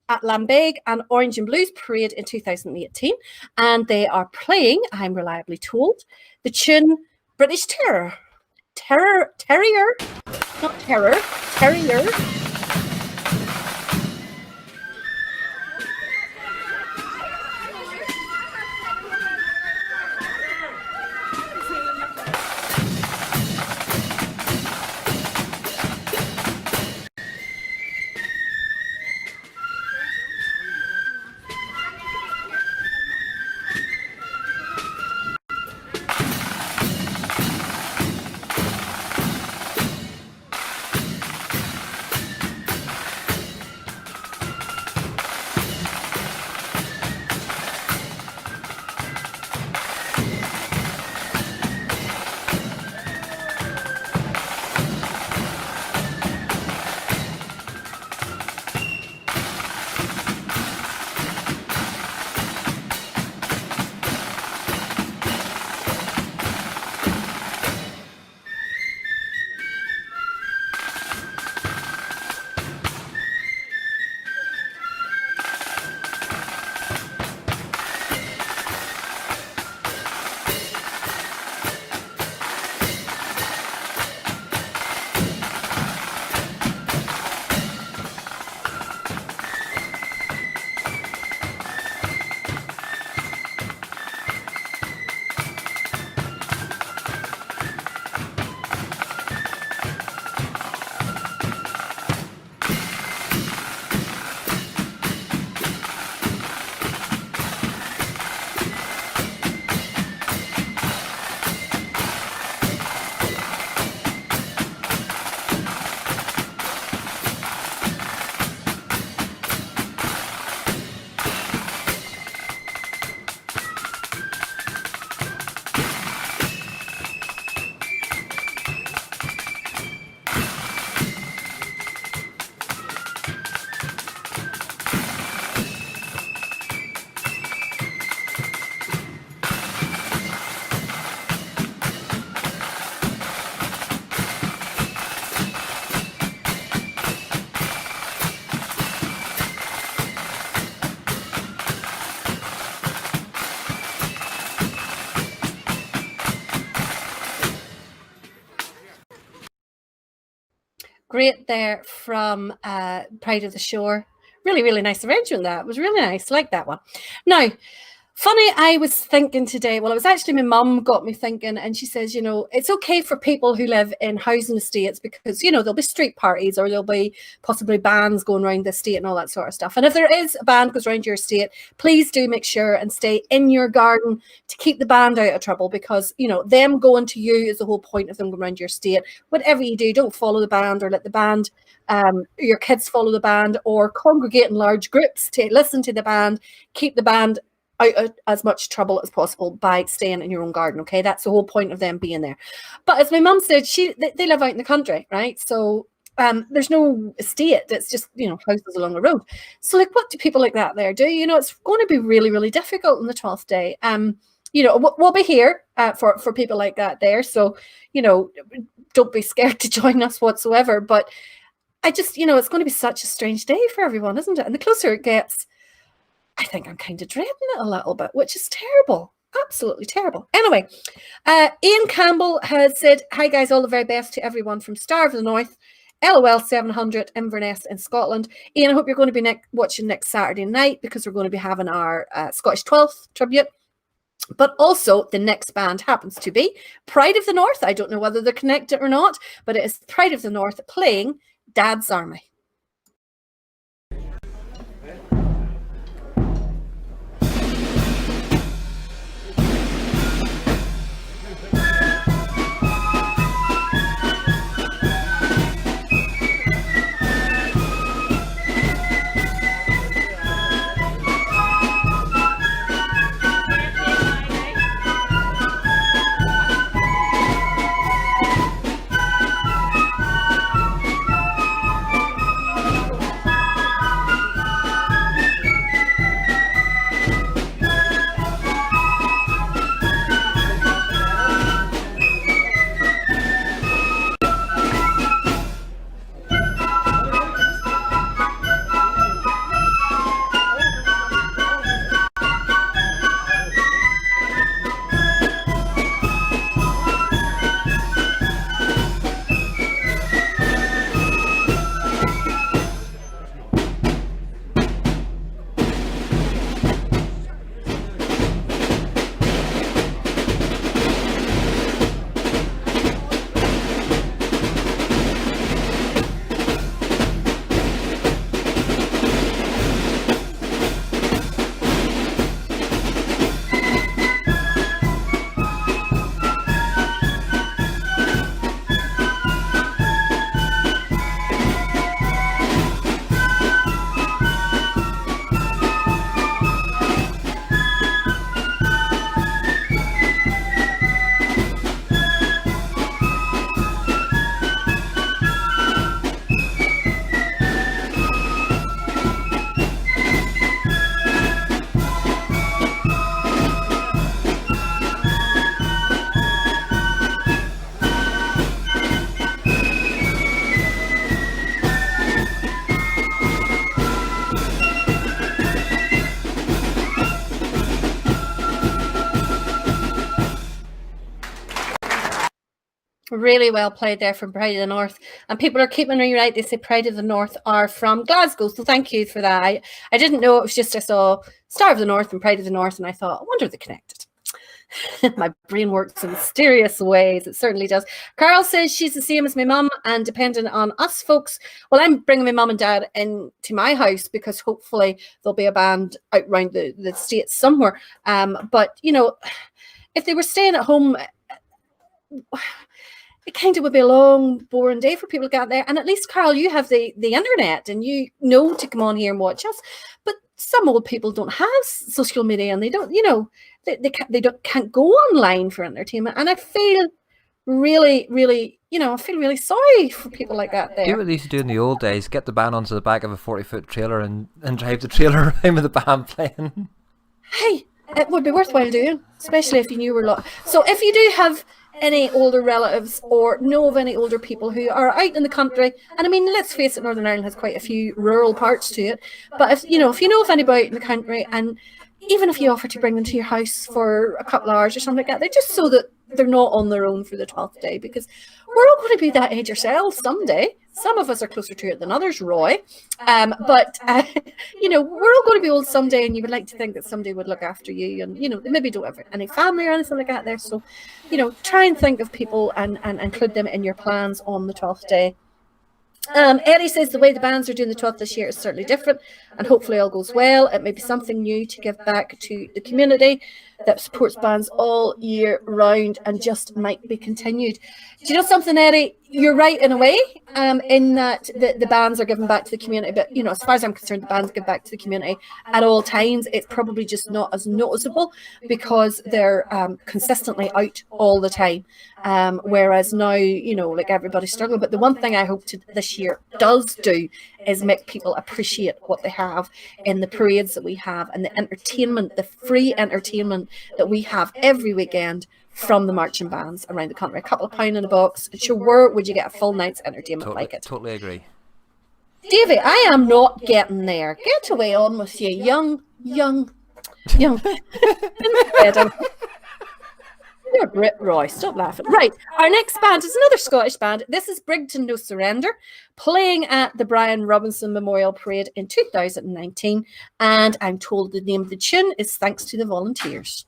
at Lambeg and Orange and Blues Parade in 2018, and they are playing, I'm reliably told, the tune British Terrier. great there from Pride of the Shore. Really, really nice arrangement. That was really nice. Like that one. Now, funny, I was thinking today, well, it was actually my mum got me thinking, and she says, it's okay for people who live in housing estates because, there'll be street parties or there'll be possibly bands going around the estate and all that sort of stuff. And if there is a band goes around your estate, please do make sure and stay in your garden to keep the band out of trouble because, them going to you is the whole point of them going around your estate. Whatever you do, don't follow the band or let the band, your kids follow the band or congregate in large groups to listen to the band, keep the band out as much trouble as possible by staying in your own garden. Okay, that's the whole point of them being there. But as my mum said, they live out in the country, right? So there's no estate. It's just houses along the road. So like, what do people like that there do? It's going to be really, really difficult on the 12th day. We'll be here for people like that there. So don't be scared to join us whatsoever. But I just it's going to be such a strange day for everyone, isn't it? And the closer it gets, I think I'm kind of dreading it a little bit, which is terrible. Absolutely terrible. Anyway, Ian Campbell has said, hi guys, all the very best to everyone from Star of the North, LOL 700 Inverness in Scotland. Ian, I hope you're going to be watching next Saturday night because we're going to be having our Scottish 12th tribute. But also the next band happens to be Pride of the North. I don't know whether they're connected or not, but it is Pride of the North playing Dad's Army. Really well played there from Pride of the North. And people are keeping me right. They say Pride of the North are from Glasgow. So thank you for that. I didn't know. It was just I saw Star of the North and Pride of the North. And I thought, I wonder if they're connected. My brain works in mysterious ways. It certainly does. Carol says she's the same as my mum and dependent on us folks. Well, I'm bringing my mum and dad into my house because hopefully there'll be a band out around the States somewhere. But, if they were staying at home, it kind of would be a long, boring day for people to get there. And at least, Carol, you have the internet and you know to come on here and watch us. But some old people don't have social media and they don't, they can't go online for entertainment. And I feel really, really, I feel really sorry for people like that there. Do what they used to do in the old days. Get the band onto the back of a 40-foot trailer and drive the trailer around with the band playing. Hey, it would be worthwhile doing, especially if you knew we're lot. So if you do have any older relatives or know of any older people who are out in the country, and I mean, let's face it, Northern Ireland has quite a few rural parts to it, but if you know of anybody out in the country, and even if you offer to bring them to your house for a couple of hours or something like that, they're just so that they're not on their own for the 12th day, because we're all going to be that age ourselves someday. Some of us are closer to it than others, Roy. But you know, we're all going to be old someday, and you would like to think that somebody would look after you, and you know, they maybe don't have any family or anything like that there. So, you know, try and think of people and include them in your plans on the 12th day. Eddie says the way the bands are doing the 12th this year is certainly different, and hopefully all goes well. It may be something new to give back to the community that supports bands all year round and just might be continued. Do you know something, Eddie? You're right in a way, in that the bands are giving back to the community, but you know, as far as I'm concerned, the bands give back to the community at all times. It's probably just not as noticeable because they're consistently out all the time. Whereas now, you know, like everybody's struggling. But the one thing I hope this year does do is make people appreciate what they have in the parades that we have and the entertainment, the free entertainment that we have every weekend from the marching bands around the country. A couple of £1 in a box. Sure, where would you get a full night's entertainment like it? Totally agree. Davey, I am not getting there. Get away on with you, young. You're Brit, Roy. Stop laughing. Right, our next band is another Scottish band. This is Brigton No Surrender, playing at the Brian Robinson Memorial Parade in 2019. And I'm told the name of the tune is Thanks to the Volunteers.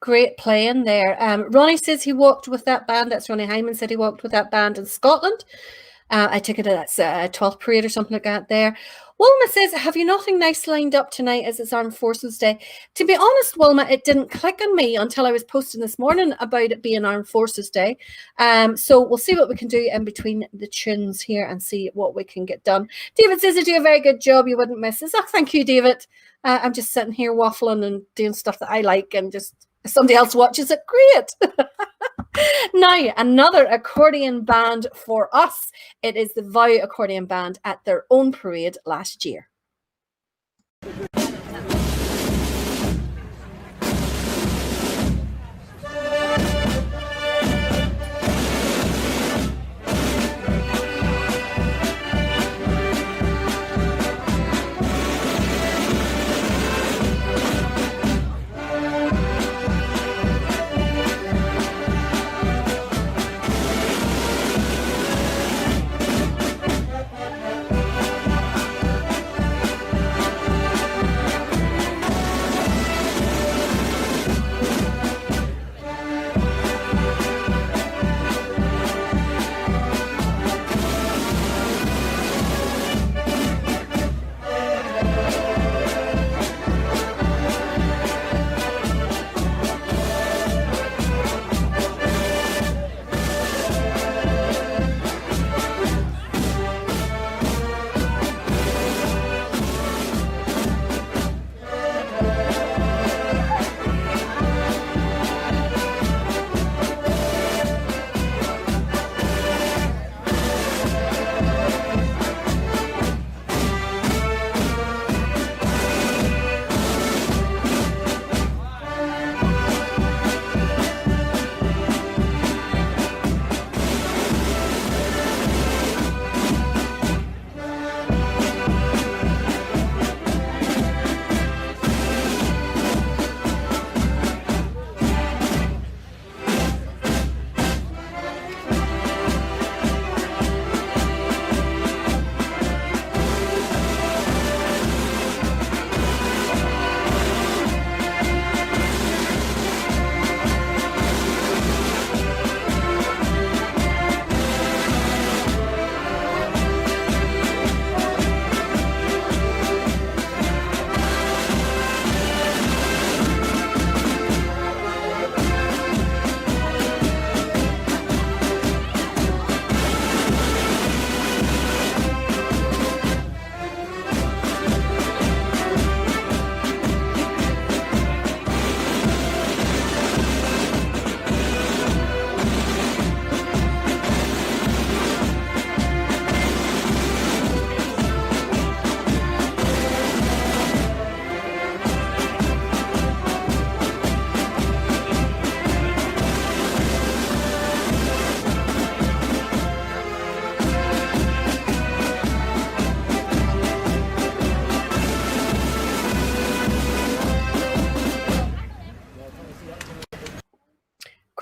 Great playing there. Ronnie says he walked with that band. That's Ronnie Hyman said he walked with that band in Scotland. I take it that's a 12th parade or something like that there. Wilma says, have you nothing nice lined up tonight as it's Armed Forces Day? To be honest, Wilma, it didn't click on me until I was posting this morning about it being Armed Forces Day. So we'll see what we can do in between the tunes here and see what we can get done. David says, you do a very good job. You wouldn't miss this. Oh, thank you, David. I'm just sitting here waffling and doing stuff that I like, and just if somebody else watches it, great. Now, another accordion band for us. It is the Vow Accordion Band at their own parade last year.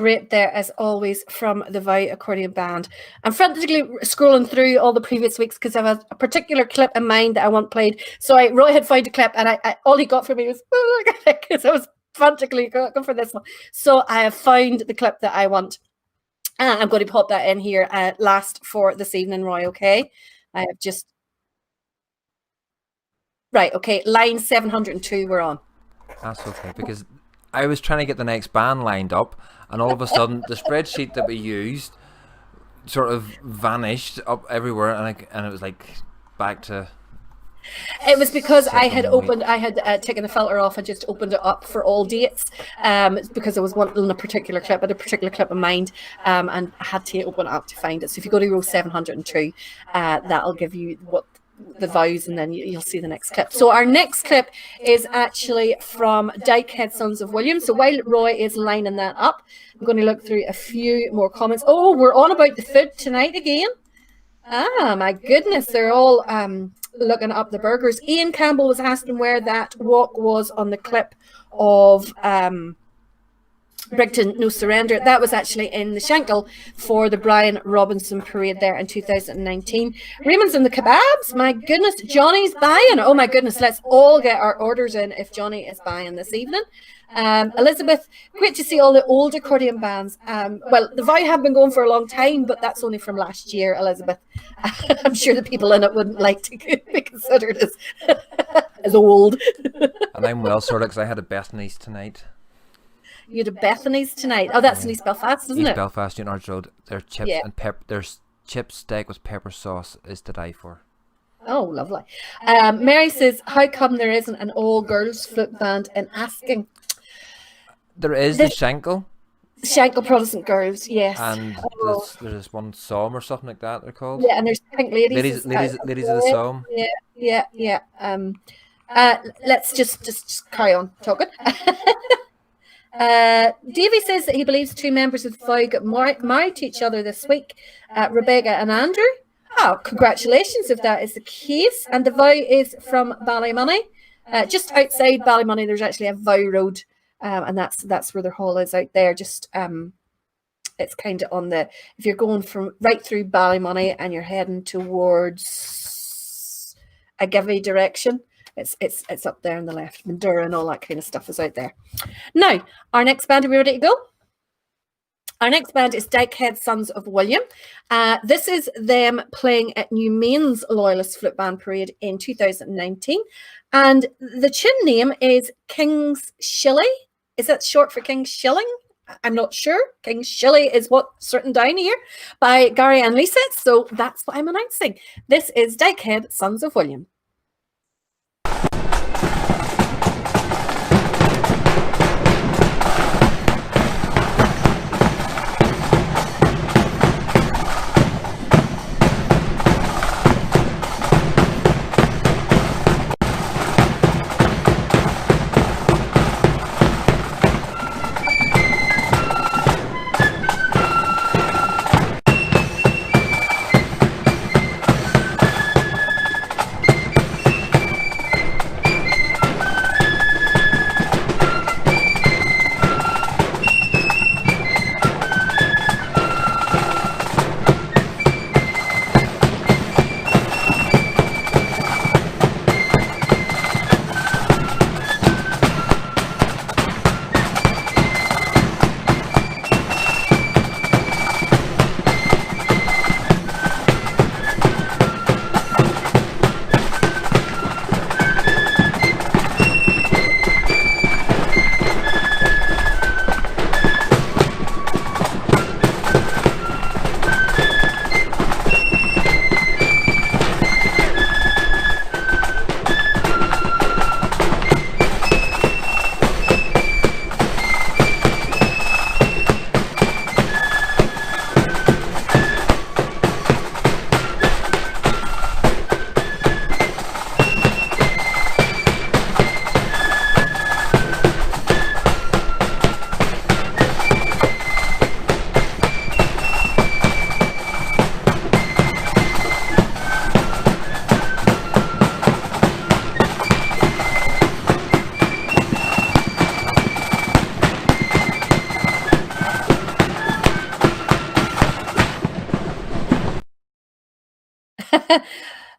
great there as always from the Vow Accordion Band. I'm frantically scrolling through all the previous weeks because I have a particular clip in mind that I want played. So Roy had found a clip, and I all he got for me was because I was frantically going for this one. So I have found the clip that I want, and I'm going to pop that in here last for this evening, Roy. Okay, I have just right. Okay, line 702. We're on. That's okay, because I was trying to get the next band lined up, and all of a sudden the spreadsheet that we used sort of vanished up everywhere, and it was like back to. It was because I had taken the filter off and just opened it up for all dates, because I was wanting a particular clip, I had a particular clip in mind, and I had to open it up to find it. So if you go to row 702, that'll give you what the vows, and then you'll see the next clip. So our next clip is actually from Dykehead Sons of William. So while Roy is lining that up, I'm going to look through a few more comments. Oh, we're on about the food tonight again. Ah, my goodness, they're all looking up the burgers. Ian Campbell was asking where that walk was on the clip of Brigton No Surrender. That was actually in the Shankill for the Brian Robinson parade there in 2019. Raymond's and the kebabs. My goodness, Johnny's buying. Oh my goodness, let's all get our orders in if Johnny is buying this evening. Elizabeth, great to see all the old accordion bands. Well, the Vow have been going for a long time, but that's only from last year, Elizabeth. I'm sure the people in it wouldn't like to be considered as old. And I'm well sorted because I had a Bethany's tonight. You had a Bethany's tonight. Oh, that's in East Belfast, isn't it? East Belfast, Newton Arch Road. Their chips and their chip steak with pepper sauce is to die for. Oh, lovely. Mary says, how come there isn't an all-girls flute band in Asking? There is the Shankill. Shankill Protestant Girls, yes. And there's one Psalm or something like that they're called. Yeah, and there's Pink Ladies. Ladies of the Psalm. Yeah. Let's just carry on talking. Davy says that he believes two members of the Vow got married to each other this week, Rebecca and Andrew. Oh, congratulations if that is the case. And the Vow is from Ballymoney. Just outside Ballymoney, there's actually a Vow Road, and that's where their hall is out there. Just it's kind of on the, if you're going from right through Ballymoney and you're heading towards a Givey direction, it's up there on the left. Mandura and all that kind of stuff is out there. Now, our next band, are we ready to go? Our next band is Dykehead Sons of William. This is them playing at New Main's Loyalist Flute Band Parade in 2019. And the tune name is King's Shilly. Is that short for King's Shilling? I'm not sure. King's Shilly is what's written down here by Gary and Lisa. So that's what I'm announcing. This is Dykehead Sons of William.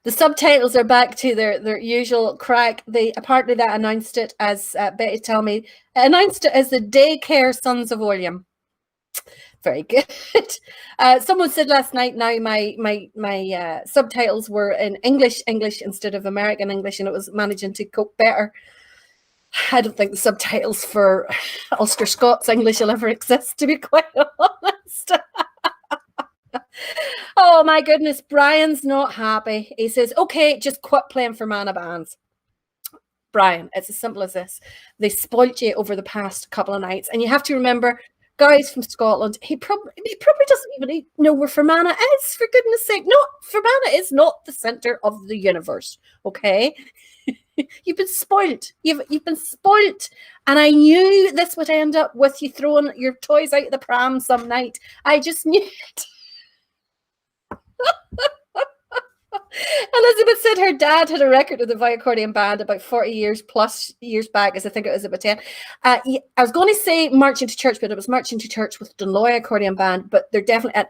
The subtitles are back to their usual crack. They apparently that announced it as Betty tell me announced it as the Daycare Sons of William. Very good. Someone said last night. Now my subtitles were in English instead of American English, and it was managing to cope better. I don't think the subtitles for Ulster Scots English will ever exist, to be quite honest. Oh my goodness, Brian's not happy. He says, okay, just quit playing for Mana bands. Brian, it's as simple as this. They spoilt you over the past couple of nights. And you have to remember, guys from Scotland, he probably doesn't even know where Fermanagh is, for goodness sake. No, Fermanagh is not the centre of the universe, okay? You've been spoilt. You've been spoilt. And I knew this would end up with you throwing your toys out of the pram some night. I just knew it. Elizabeth said her dad had a record of the Viaccordion band about 40 years back, as I think it was about 10. I was going to say Marching to Church, but it was Marching to Church with Dunloy Accordion Band, but they're definitely,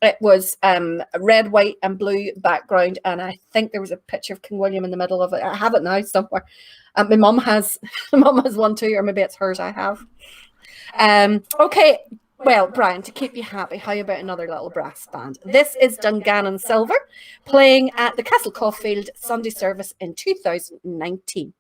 it was red, white and blue background, and I think there was a picture of King William in the middle of it. I have it now somewhere. My mum has one too, or maybe it's hers I have. Okay. Well, Brian, to keep you happy, how about another little brass band? This is Dungannon Silver, playing at the Castle Caulfield Sunday service in 2019.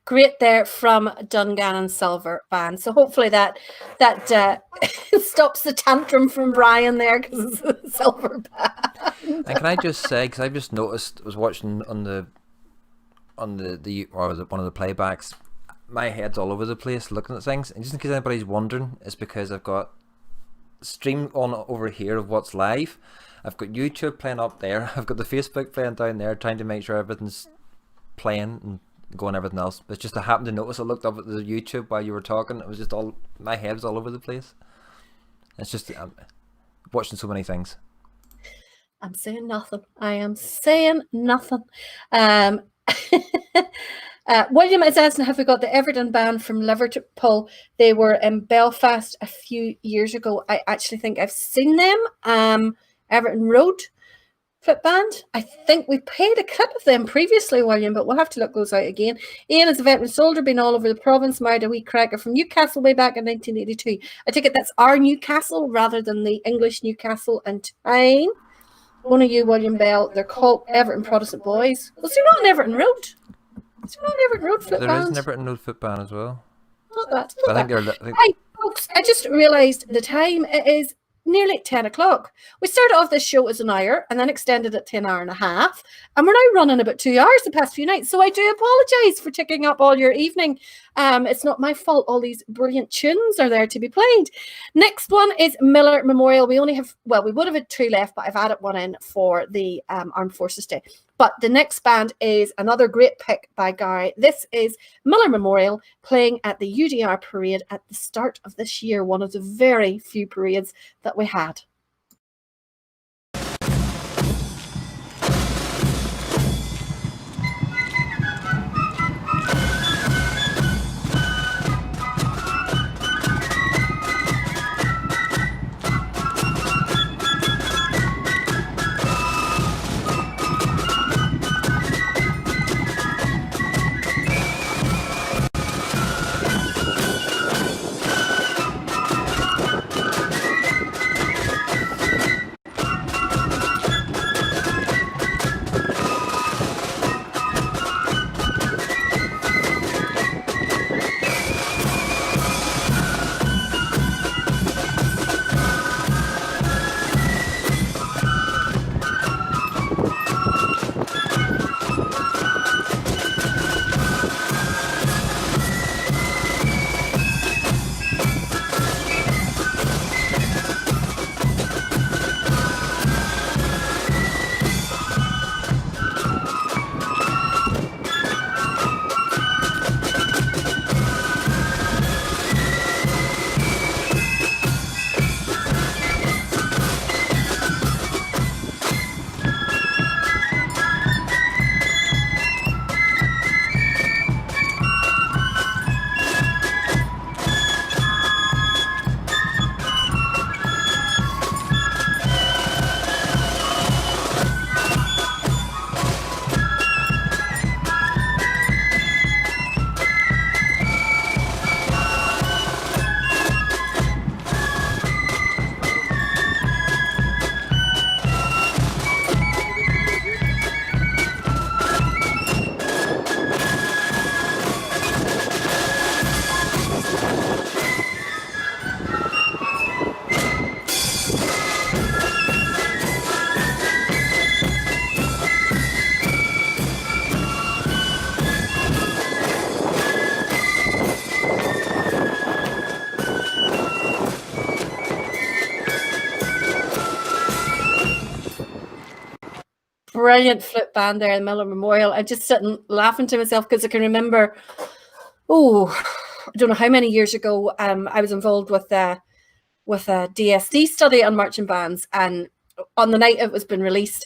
Great there from Dungannon Silver Band. So hopefully that stops the tantrum from Brian there, because it's a silver band. And can I just say, because I've just noticed, I was watching on the or was it one of the playbacks, my head's all over the place looking at things, and just in case anybody's wondering, it's because I've got stream on over here of what's live. I've got YouTube playing up there. I've got the Facebook playing down there, trying to make sure everything's playing and going everything else. But just I happened to notice. I looked up at the YouTube while you were talking. It was just all my head was all over the place. It's just watching so many things. I'm saying nothing. I am saying nothing. William is asking, have we got the Everton band from Liverpool? They were in Belfast a few years ago. I actually think I've seen them. Everton Road flip band. I think we played a clip of them previously, William, but we'll have to look those out again. Ian is a veteran soldier, been all over the province, married a wee cracker from Newcastle way back in 1982. I take it that's our Newcastle rather than the English Newcastle and Tyne. One of you, William Bell, they're called Everton Protestant Boys. Was there not an Everton Road? Is there not an Everton Road flip band? There is an Everton Road flip band as well. Not that. I think they're. Hi, folks. I just realised the time. It is nearly 10 o'clock. We started off this show as an hour and then extended it to an hour and a half. And we're now running about 2 hours the past few nights. So I do apologise for taking up all your evening. It's not my fault. All these brilliant tunes are there to be played. Next one is Miller Memorial. We only have, well, we would have had 2 left, but I've added one in for the Armed Forces Day. But the next band is another great pick by Gary. This is Miller Memorial playing at the UDR parade at the start of this year, one of the very few parades that we had. Brilliant flip band there in Miller Memorial. I'm just sitting laughing to myself because I can remember, I don't know how many years ago, I was involved with a DSD study on marching bands, and on the night it was been released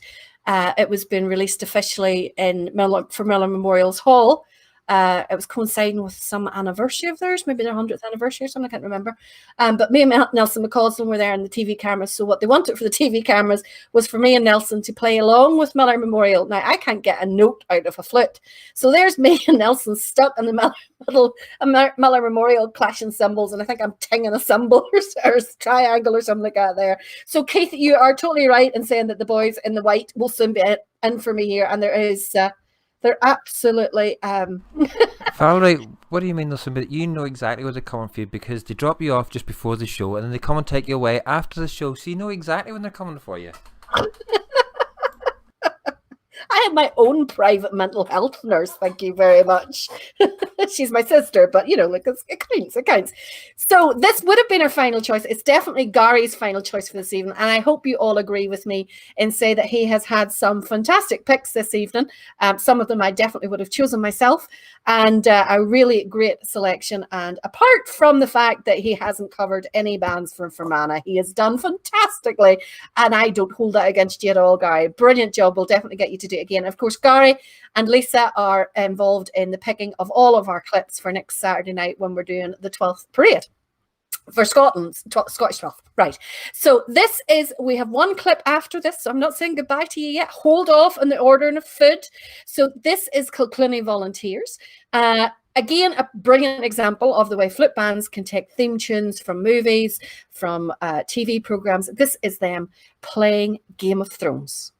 officially for Miller Memorial's Hall. It was coinciding with some anniversary of theirs, maybe their 100th anniversary or something, I can't remember. But me and Nelson McCausland were there in the TV cameras. So what they wanted for the TV cameras was for me and Nelson to play along with Miller Memorial. Now, I can't get a note out of a flute. So there's me and Nelson stuck in the Miller Memorial clashing cymbals. And I think I'm tinging a cymbal or a triangle or something like that there. So Keith, you are totally right in saying that the boys in the white will soon be in for me here. And there is... they're absolutely... Valerie, what do you mean? You know exactly where they're coming for you because they drop you off just before the show and then they come and take you away after the show, so you know exactly when they're coming for you. I have my own private mental health nurse, thank you very much. She's my sister, but like it counts. So this would have been our final choice. It's definitely Gary's final choice for this evening, and I hope you all agree with me and say that he has had some fantastic picks this evening. Some of them I definitely would have chosen myself, and a really great selection. And apart from the fact that he hasn't covered any bands from Fermanagh, he has done fantastically, and I don't hold that against you at all, Gary. Brilliant job. We'll definitely get you to do it again. Of course, Gary and Lisa are involved in the picking of all of our clips for next Saturday night when we're doing the 12th parade for Scotland's Scottish 12th. Right. So we have one clip after this. So I'm not saying goodbye to you yet. Hold off on the ordering of food. So this is Kilclunny Volunteers. Again, a brilliant example of the way flute bands can take theme tunes from movies, from TV programs. This is them playing Game of Thrones.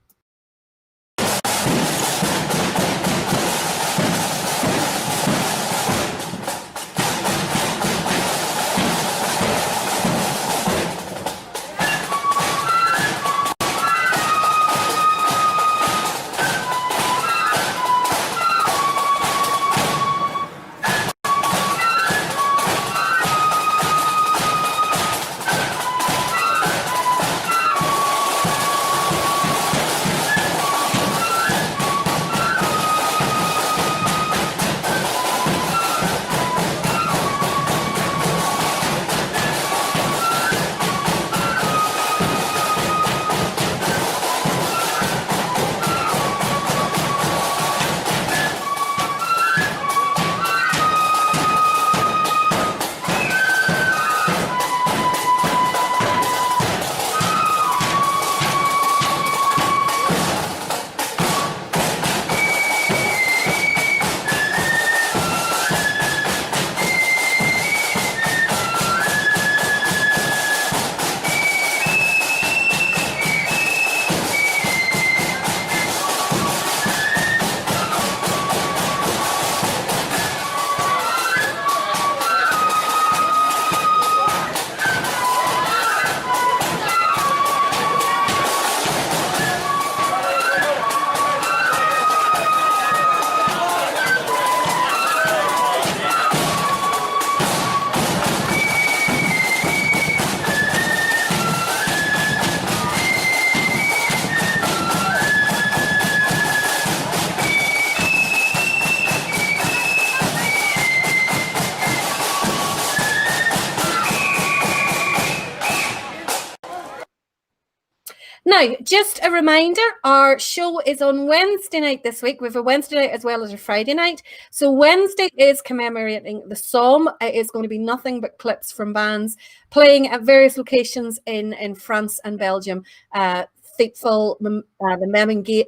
Now, just a reminder, our show is on Wednesday night this week. We have a Wednesday night as well as a Friday night. So Wednesday is commemorating the Somme. It is going to be nothing but clips from bands playing at various locations in France and Belgium. Thiepval, the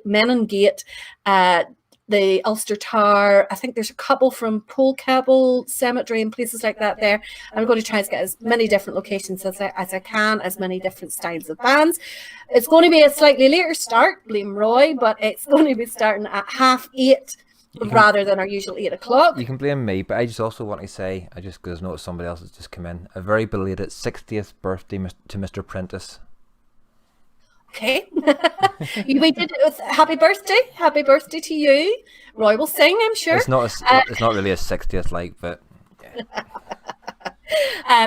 Menin Gate, the Ulster Tower. I think there's a couple from Polcable Cemetery and places like that there. I'm going to try to get as many different locations as I can, as many different styles of bands. It's going to be a slightly later start, blame Roy, but it's going to be starting at 8:30 rather than our usual 8 o'clock. You can blame me, but I just also want to say, I just because I noticed somebody else has just come in, a very belated 60th birthday to Mr. Prentice. Okay. We did it with happy birthday to you. Roy will sing, I'm sure. It's not really a 60th but yeah.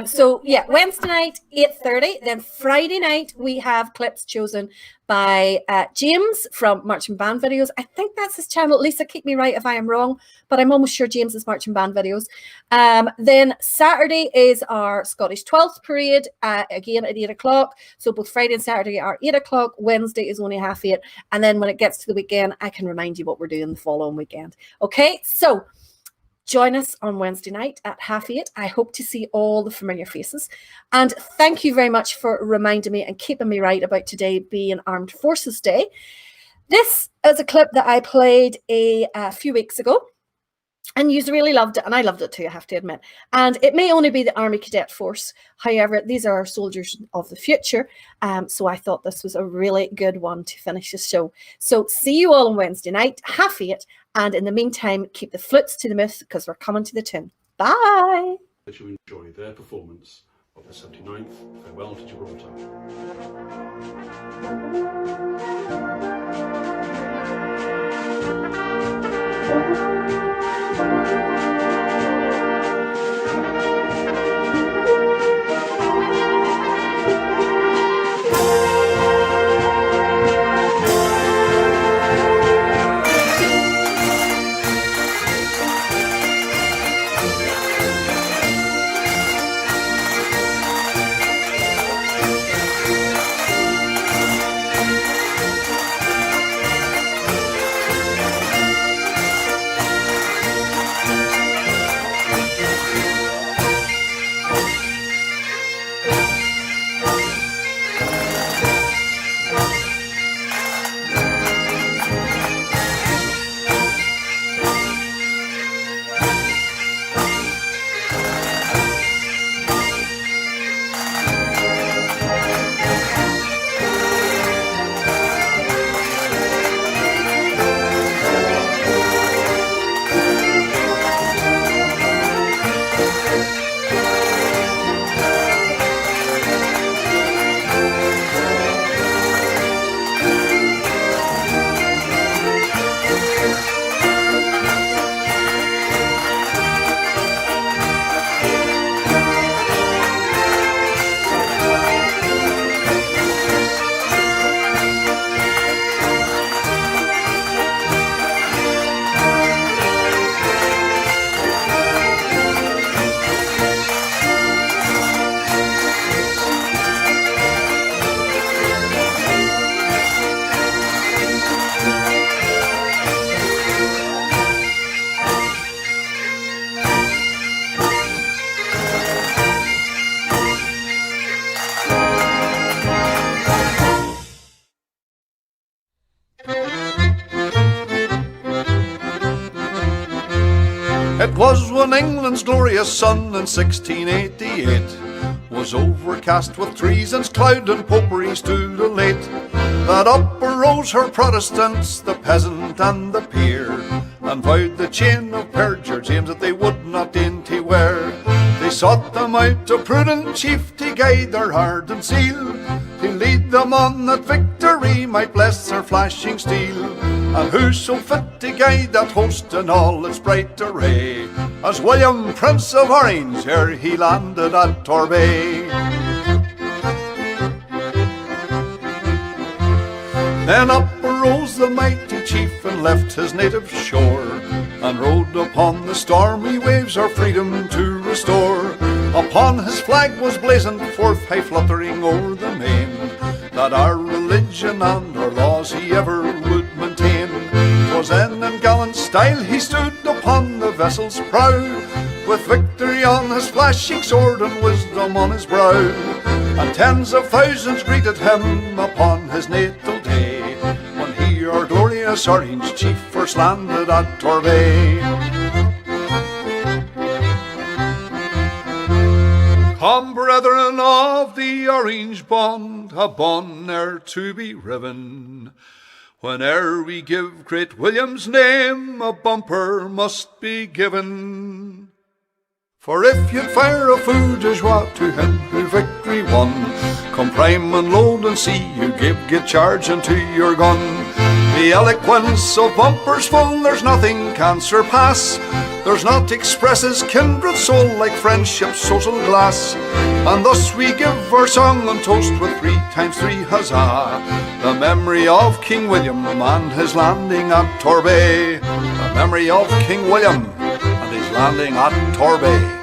So yeah, Wednesday night 8:30. Then Friday night we have clips chosen by James from Marching Band Videos. I think that's his channel. Lisa, keep me right if I am wrong, but I'm almost sure James is Marching Band Videos. Then Saturday is our Scottish 12th parade, again at 8 o'clock. So both Friday and Saturday are 8 o'clock. Wednesday is only 8:30. And then when it gets to the weekend, I can remind you what we're doing the following weekend. Okay, so join us on Wednesday night at 8:30. I hope to see all the familiar faces. And thank you very much for reminding me and keeping me right about today being Armed Forces Day. This is a clip that I played a few weeks ago. And you really loved it, and I loved it too, I have to admit. And it may only be the Army Cadet Force. However, these are our soldiers of the future. So I thought this was a really good one to finish the show. So see you all on Wednesday night, 8:30. And in the meantime, keep the flutes to the myth because we're coming to the tune. Bye. That you enjoy their performance of the 79th Farewell to Gibraltar. when England's glorious sun in 1688 was overcast with treason's cloud and popery stood elate, that up arose her Protestants, the peasant and the peer, and vowed the chain of perjure James that they would not dainty wear. They sought them out a prudent chief to guide their ardent zeal, to lead them on that victory might bless their flashing steel. And who so fit to guide that host in all its bright array as William, Prince of Orange, ere he landed at Torbay? Then up arose the mighty chief and left his native shore, and rode upon the stormy waves our freedom to restore. Upon his flag was blazoned forth, high fluttering o'er the main, that our religion and our laws he ever would maintain. 'Twas then in gallant style he stood upon the vessel's prow, with victory on his flashing sword and wisdom on his brow. And tens of thousands greeted him upon his natal day, when he, our glorious Orange chief, first landed at Torbay. Come, brethren of the Orange bond, a bond ne'er to be riven. Whene'er we give great William's name, a bumper must be given. For if you'd fire a feu de joie to him who victory won, come prime and load and see you give charge unto your gun. The eloquence of bumpers full there's nothing can surpass. There's naught expresses kindred soul like friendship's social glass. And thus we give our song and toast with 3 times 3 huzzah, the memory of King William and his landing at Torbay. The memory of King William and his landing at Torbay.